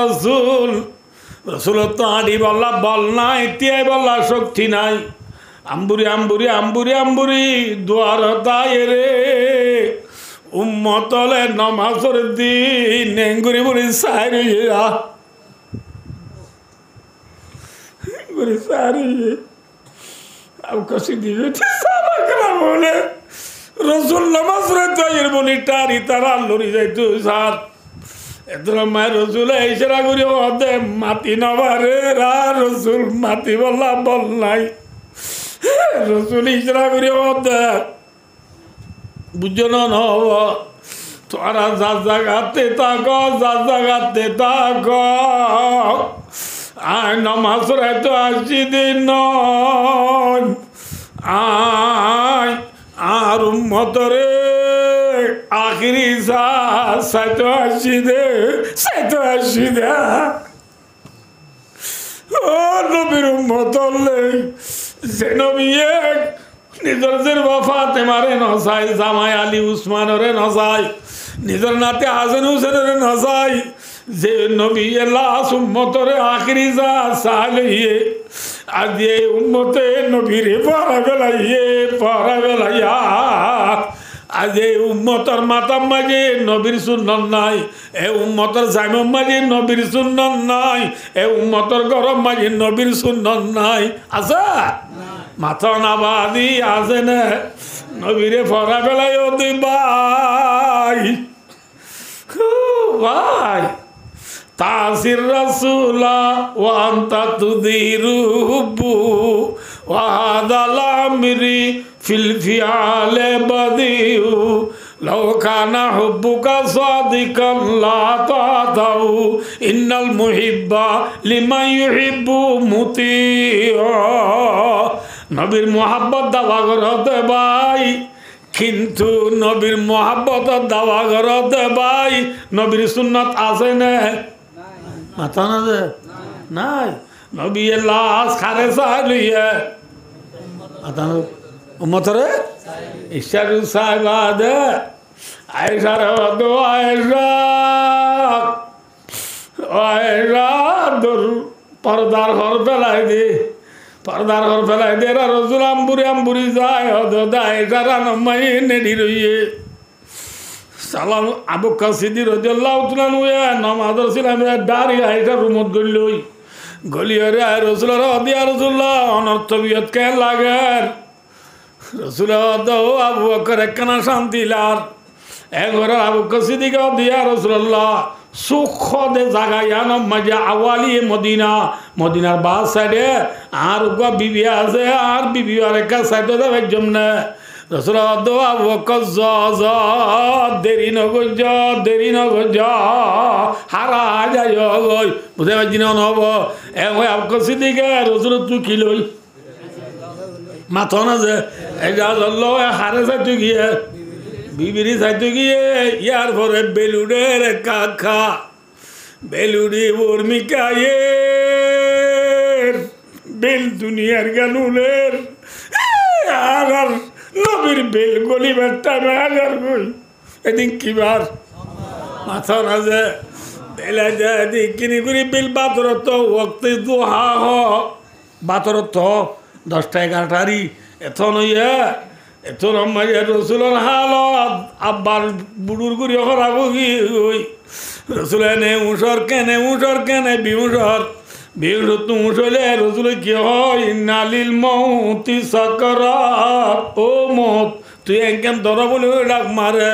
রসুল তো আড়ি বললা বল নাই, তিয়াই বললা শক্তি নাই। আম্বুরি আম্বুরি আম্বুরি আম্বুরি দুয়ার তাই রে উম্মতলে নমাজর দিন নেঙ্গুরি বুড়ি সারিয়া বুড়ি সারিয়ে आपका सीधी बेटी सारा करा बोले रसूल नमाज रहता है बोली टारी तारा लोरी जाए तू सार इतना मैं रसूल ऐशरा गुरी होते माती नवारे रा रसूल माती बोला बोल नहीं रसूल ऐशरा गुरी होते बुझना ना हो तुम्हारा जाजा गाते ताको आय नमाज रहते आजी दिन आय आर उम्मतरे आखिरी साइतो आशी दे ओ नबीर उम्मतले जे नबी एक निजर जिरवा फातिमा रे नसाई জামাই আলী উসমান রে নসাই নিজের নাতে হাসান হুসেন রে নসাই যে নবী লাশ উম্মতরে আখরি যা সালিয়ে আজ এই উম্মতে নবীর পারা গেলাইয়া আজ এই উম্মতর মাতার মাঝে নবীর সুন্নাত নাই, এই উম্মতর জাইমের মাঝে নবীর সুন্নাত নাই, এই উম্মতর গরম মাঝে নবীর সুন্নাত নাই। আছে মাথা নাবাদি আছে না নবীরে পরা গেলাইও তুই ভাই ভাই তাসির রাসূলা ওয়ান্তা তুদিরুবু ওয়াদাল আমরি ফিল ফিআলে বাদিউ লাউ কানা হুব্বুকা সাদিকান লা তাতাউ ইন্নাল মুহিব্বা লিমান ইউহিব্বু মুতিউ। নবীর মোহাব্বত দাওয়া করতে ভাই, কিন্তু নবীর মোহাব্বত দাওয়া করতে ভাই নবীর সুন্নাত আছে না মাথা না যে নাই নবী লাশ খারে সালিয়ে মাথা না উম্মতরে ইশারু সাইবাদ আয়েশা রাদু আয়েশা দর পর্দার ঘর ফেলাই দে পর্দার ঘর ফেলাই দে রসুল আম্বুরি যায় দায় সারা নম্মাই নেডি রইয়ে সালাম আবু কাসিদি রাদিয়াল্লাহু তাআলা নুয়া নামাজের ছিলাম দাঁড়ি আইসা রুমত গলিয়রে আয় রসুল দিয়া রসুল্লাহ অনর্থ বিয়ত কে লাগের রসুল আবু বকর একখানা শান্তি লার একবার আবু কাসিদিকে দিয়া রসুল্লাহ সুখ দে জাগাইয়া নম্মাজে আওয়ালি মদিনার বাস সাইডে আর বিবি আছে আর বিবি আর একটা সাইডে দেবে জমনে রসুল আবু বকর দেরি নগজ হারা যায় গই বুঝতে পারছি না হব এক আবু কাসিদিকে রসুল তুই কি লই মাথা না যে হারে চাইতে গিয়ে বিবিরি চাইতে গিয়ে ইয়ার পরে বেলুড়ের কাকা বেলুড়ি বর্মিকা বেল দুনিয়ার গানুলের আর নবীর বেল গলি বেটা হাজার গই এদিন কিবার মাথা না যে বেলা যায় এদিন কিনি করি বেল বাতরত ওক্তে দোহা হ বাতরত 10টা 11টারি এত নইয়া এত রমাইয়া রসুলের হালত আব্বার বুড়ুর গুড়ি হরাবো কি ওই রসুল এনে উঁসর কেনে বিউসর তু উঁসলে রসুল কি হয় নালিল মৌতি সাকরাত ও মত তুই একদম ধরা বলে ডাক মারে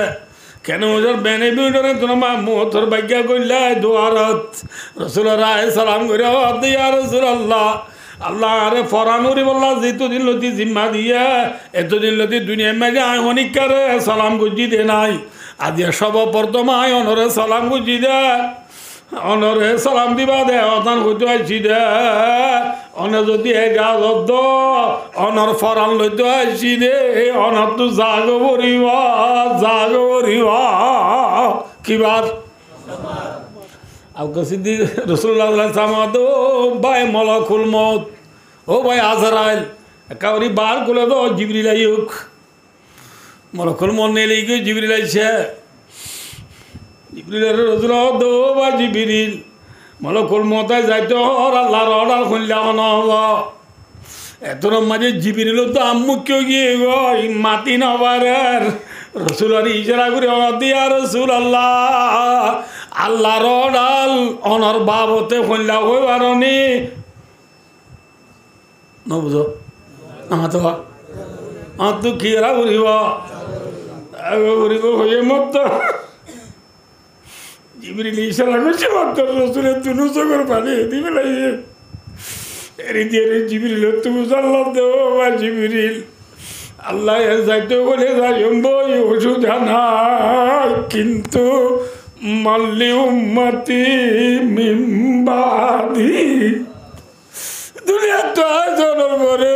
কেন ওজোর বেনে বিউডরে তোর মা মোতর ভাগ্যা কইলে দোয়ারত রসুলের আয় সালাম করে দিয়া রসুল আল্লাহ আরে ফরানুরি বললা যেতদিন লতি জিম্মা দিয়ে এতদিন লতি দুনিয়া মেঘে আয় অনিকারে সালাম গুজি দে নাই আজ সব প্রথমায় অনরে সালাম গুজি দে অনরে সালাম দিবা দে অতান হইতে আইছি দে অনে যদি এগালত অনর ফরান লইতে আইছি দে অনর তো জাগ বরিবা কিবার আবু সিদ্দিক রাসূলুল্লাহ সাল্লাল্লাহু আলাইহি ওয়াসাল্লাম ভাই মালাকুল মউত ও ভাই আজরাইল একাউরি বার করে দো জিবরিল আইয়ুক মালাকুল মউত নে লইগে জিবরিল আইছে জিবরিল রাসূলুল্লাহ দো বা জিবরিল মলকুল মতায় যাইতে হর আল্লাহর অর্ডার খুললে নহব এতর মাঝে জিবিরিল তো আম্মু কেউ গিয়ে গো মাতি নবারের রসুলের ইশারা করে দিয়া রসুল আল্লাহ আল্লাহর অর্ডার অনর বাবতে খুললা হই পারনি নবুঝ আমার তো কিরা করিব করিব হয়ে মত জিবরিল ইশারা করছে মত রসুলের দুনু চোখের পানি দিবে লাগে এরি দিয়ে জিবরিল তুমি জানলাম দেও বা জিবরিল আল্লাহ যাইতে বলে যাই ওষুধ নাই কিন্তু মাল্লি উম্মতি মিম্বাদি দুনিয়ার তো আয়োজনের পরে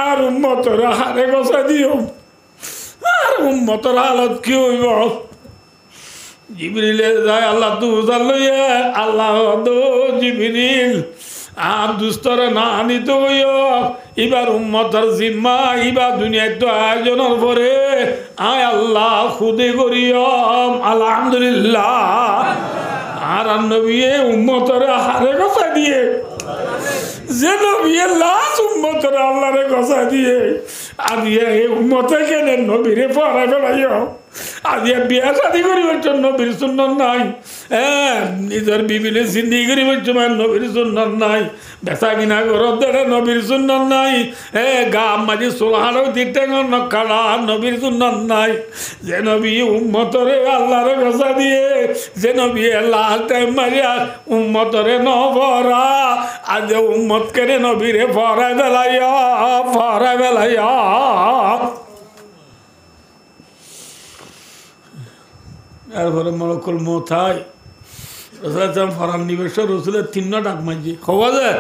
আর উম্মতর হারে গছা দিও আর উম্মতর হালত কি হইব জিবরিলে যায় আল্লাহ তু জানলইয়া আল্লাহ দো জিবরিল আর দুস্তর না আনিত এবার উম্মতর জিম্মা এবার দুনিয়ার তো আয়োজনের পরে আয় আল্লাহ খুদে করিয়ম আলহামদুলিল্লাহ আর নবী উম্মতর হারে গছা দিয়ে যে নবী লাশ উম্মতর আল্লাহরে গছা দিয়ে আদিয়ে এই উম্মতে কেন নবীরে পড়াই ফেলাইও আদিয়ে বিয়া শাদি করিবার জন্য নবীর সুন্নাত নাই নিজের বিবিলে জিন্দি করিবার জন্য নবীর সুন্নাত নাই বেচা কিনা ঘরত দেড়ে নবীর সুন্নাত নাই গাম মাঝে সোলহানো দিটেঙর নখাড়া নবীর সুন্নাত নাই যে নবী উম্মতরে আল্লাহরে গছা দিয়ে যে নবী লাল টাইম মারিয়া উম্মতরে নভরা আজ উম্মত কেনে নবীরে ফরাই বেলাইয়া এরপরে মলকুল মতায় রসুল ফরান নিবেশ রসুলের তিন ডাক মাঝি হওয়া যায়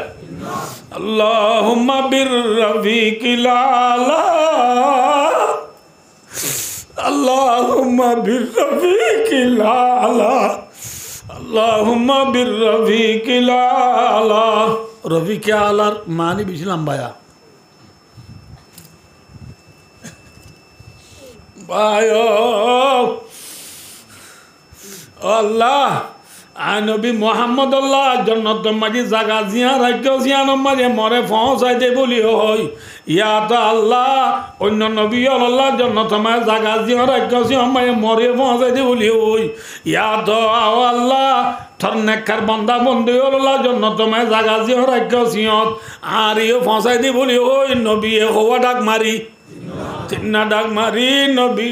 আল্লাহুম্মা বিররাফিকিল আলা আল্লাহুম্মা বিররাফিকিল আলা আল্লাহুম্মা বিররাফিকিল আলা রফিকে আলার মানি বেশি লম্বায়া ভাই আল্লাহ আই নবী মোহাম্মদ আল্লাহ জন্নত মাঝি জাগা জিয়া রাজ্য জিয়ান মাঝে মরে পৌঁছাই দে বলি হই ইয়াত আল্লাহ অন্য নবী আল্লাহ জন্নত মাঝে জাগা জিয়া রাজ্য জিয়া মাঝে মরে পৌঁছাই দে বলি হই ইয়াত আও আল্লাহ থর নেকর বন্দা বন্দি আল্লাহ জন্নত মাঝে জাগা জিয়া রাজ্য জিয়ত আর ইয়ে পৌঁছাই দে বলি হই নবী হওয়া ডাক মারি তিন্না ডাক মারি নবী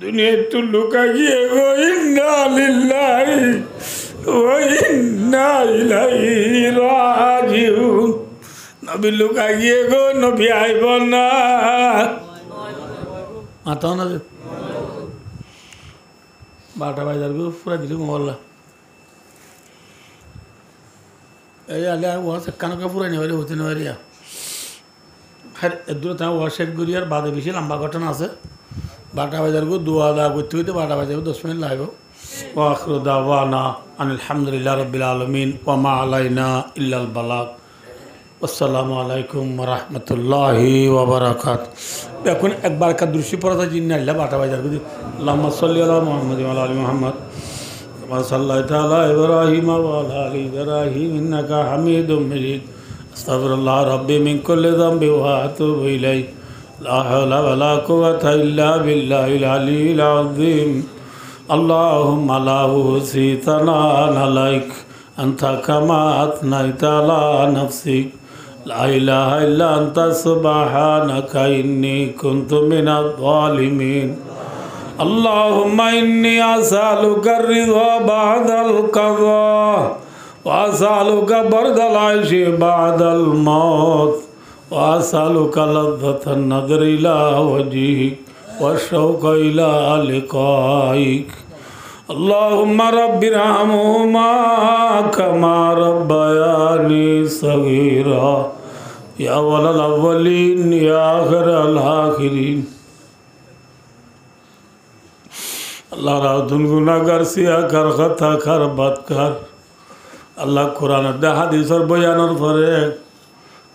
দুনিয়া একটু লুকা গিয়ে গো ইন্না লিল্লাহি ওয়া ইন্না ইলাইহি রাজিউন নবী লুকা গিয়ে গো নবী আইব না মাথা না বারোটা বাজার গো পুরা দিল মোবাইল এই আলে ওয়াশ কানকা পুরা নেওয়ারে হতে নেওয়ারিয়া হ্যাঁ দূরে তা ওয়াশেক গড়িয়ার বাদে বেশি লম্বা ঘটনা আছে বারোটা বাজার গো দোয়া দা করতে হইতে বারোটা বাজার 10 মিনিট লাগবে ওয়াখিরু দাওয়ানা আলহামদুলিল্লাহ রাব্বিল আলামিন ওয়া মা আলাইনা ইল্লাল বালাগ আসসালামু আলাইকুম ওয়া রাহমাতুল্লাহি ওয়া বারাকাতুহু এখন একবার কা দৃষ্টি পড়া জিন্না আল্লাহ বারোটা বাজার গো আল্লাহুম্মা সাল্লি আলা মুহাম্মাদ ওয়া আলা আলি মুহাম্মদ কামা সাল্লাইতা আলা ইব্রাহিম ওয়া আলা আলি ইব্রাহিম ইন্নাকা হামিদুম মাজিদ আস্তাগফিরুল্লাহ রাব্বি মিন কুল্লি যামবি ওয়া আতুবু ইলাইহি لا حول ولا قوة إلا بالله العلي العظيم اللهم لا أحصي ثناء عليك أنت كما أثنيت على نفسك لا إله إلا أنت سبحانك إني كنت من الظالمين اللهم إني أسألك الرضا بعد القضاء وأسألك برد العيش بعد الموت وأسألك لذة النظر إلى وجهك والشوق إلى لقائك اللهم رب ارحمهما كما ربياني صغيرا يا أول الأولين يا آخر الآخرين আল্লাহ রাউদুল গুনাহগার সিয়াকার খাতাকার বাদকার আল্লাহ কোরআনের হাদিসের বয়ানের পরে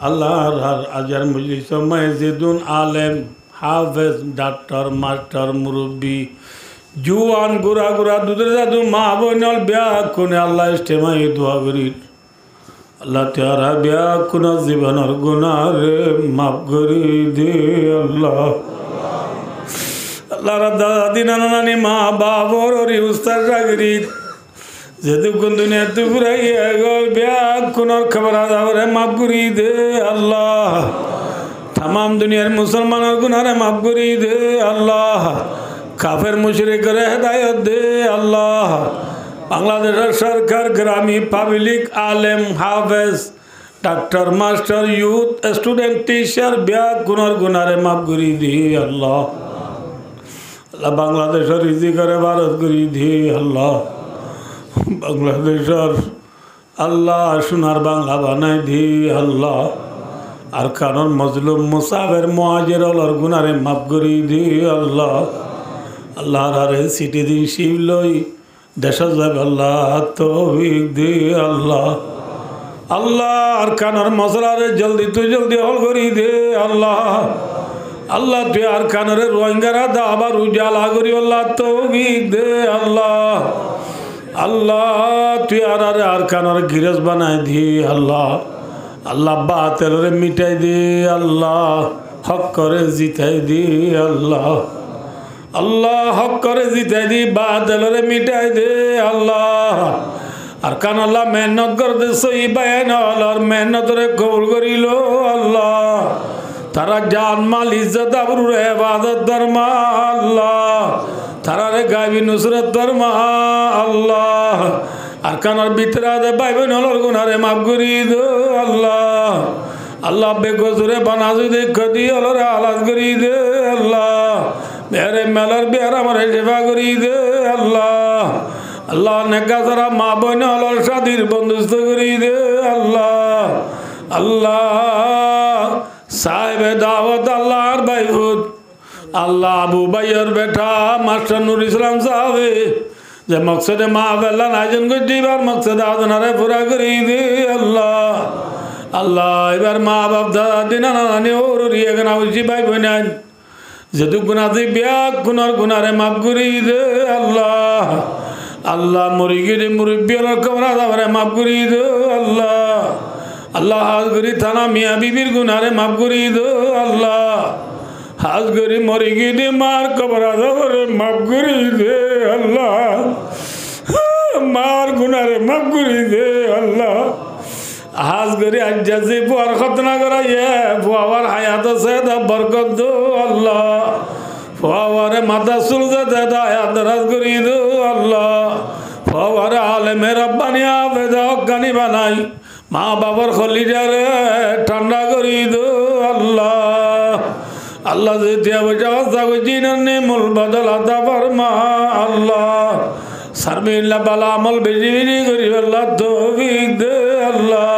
আল্লাহর আজকের মজলিস মাইজিদুন আলেম হাফেজ ডাক্তার মাস্টার মুরব্বী জুয়ান গুড়া গুড়া দুধের জাদু মা বোনল ব্যাগ কোনে আল্লাহ ইস্তেমাই দোয়া করি আল্লাহ তারা ব্যাগ কোন জীবনের গুনারে মাফ করি দে আল্লাহ আল্লাহ দাদি নানা নানি মা বাবর উস্তাদ রাগরি যেদুকুন দুনিয়া তুকুরাই ব্যাগ কোনর খবর আদাবরে মাফ করি দে আল্লাহ तमाम दुनिया मुसलमानों गुनाहे माफ करी दे अल्लाह काफिर मुशरिक रे हिदायत दे अल्लाह बांग्लादेश सरकार ग्रामी पब्लिक आलेम हाफिज doctor master youth student teacher ब्याग गुनाहे माफ करी दे अल्लाह अल्लाह बांग्लादेश रिजी करे भारत करी दे अल्लाह बांग्लादेश अल्लाह सुनार बांग्ला बनाए दे अल्लाह আর কারণ মজলুম মুসাফির মুহাজির ওর গুনারে মাফ করি দি আল্লাহ আল্লাহর আরে সিটি দি শিবলই দেশ যাব আল্লাহ তৌফিক দি আল্লাহ আল্লাহ আর কারণ মসলারে জলদি তুই জলদি হল করি দে আল্লাহ আল্লাহ তুই আর কানরে রোহিঙ্গারা দা আবার উজালা করি আল্লাহ তৌফিক দে আল্লাহ আল্লাহ তুই আর কানরে গিরজ বানাই দি আল্লাহ अल्लाह बातिल रे मिटाई दे अल्लाह हक करे जिताई दे अल्लाह अल्लाह हक करे जिताई दे बातिल रे मिटाई दे अल्लाह अरकान अल्लाह मेहनत कर दे सही बयान और मेहनत रे कबूल करी लो अल्लाह तारा जान माल इज्जत अबरू रे इबादत दरमा अल्लाह तारा रे गायबी नुसरत दरमा अल्लाह अरकानर बितरा दे भाई बहन और गुनारे माफ करी दो अल्लाह अल्लाह बेगुसरे बनाजु दे कदी और हालात करी दे अल्लाह मेरे मेलर बेरा मरे सेवा करी दे अल्लाह अल्लाह नेका सारा माँ बहन और शादीर बंदोबस्त करी दे अल्लाह अल्लाह साहिब दावत अल्लाह भाई खुद अल्लाह अबू भाईर बेटा मास्टर नूर इस्लाम साहब जे मकसद माहफिल आयोजन को जीवार मकसद आदनारे पूरा करी दे अल्लाह अल्लाह एबार माँ बाप दादी नाना नानी और रिया गना उसी भाई बहन जेदु गुना से ब्याग गुनार गुनारे माफ करी दे अल्लाह अल्लाह मुर्गी दे मुर्गी और कमरा दावरे माफ करी दे अल्लाह अल्लाह हाथ करी थाना मियाँ बीबीर गुनारे माफ करी दे अल्लाह हाथ करी मुर्गी दे मार कमरा दावरे माफ करी दे अल्लाह मार गुनारे माफ करी दे अल्लाह हाज करी आज जैसे बुआर खतना करा ये बुआवर हयात से दा बरकत दो अल्लाह बुआवरे माता सुलझे दे दा हयात दराज करी दो अल्लाह बुआवरे आले मेरा बनिया वेदा गनी बनाई माँ बाबर खली जा रे ठंडा करी दो अल्लाह अल्लाह से दिया बचाव सागो जीनन ने मुल बदल आता फरमा अल्लाह सरमिल्ला बाला अमल बेजी बेजी करी अल्लाह तौफीक दे अल्लाह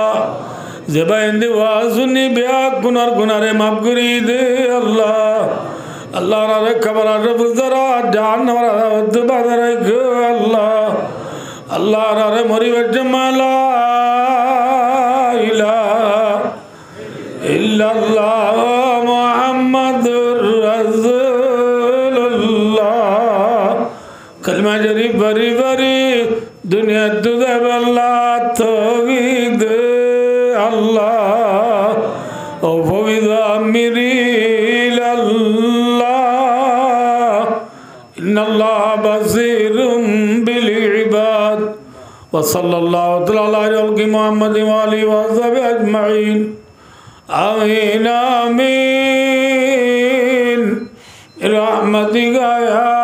ज़बान वाज़ुनी ब्याग गुनार गुनारे माफ करी दे अल्लाह अल्लाह रे खबर रब जरा जान नवरा वद बदर गो अल्लाह अल्लाह रे मरी वजमाला इलाहा इल्लल्लाह मुहम्मदुर रसूलुल्लाह कलमा जरीफ बरी बरी दुनिया तुझे बल्ला तौफीक दे अल्लाह ओ फविदा मेरी अल्लाह इन्नल्लाह बसीरुम बिल इबाद व सल्लल्लाहु तआला अलैहि मुहम्मद व आलिहि व सहाबिहि अजमईन आमीन आमीन रहमतिका या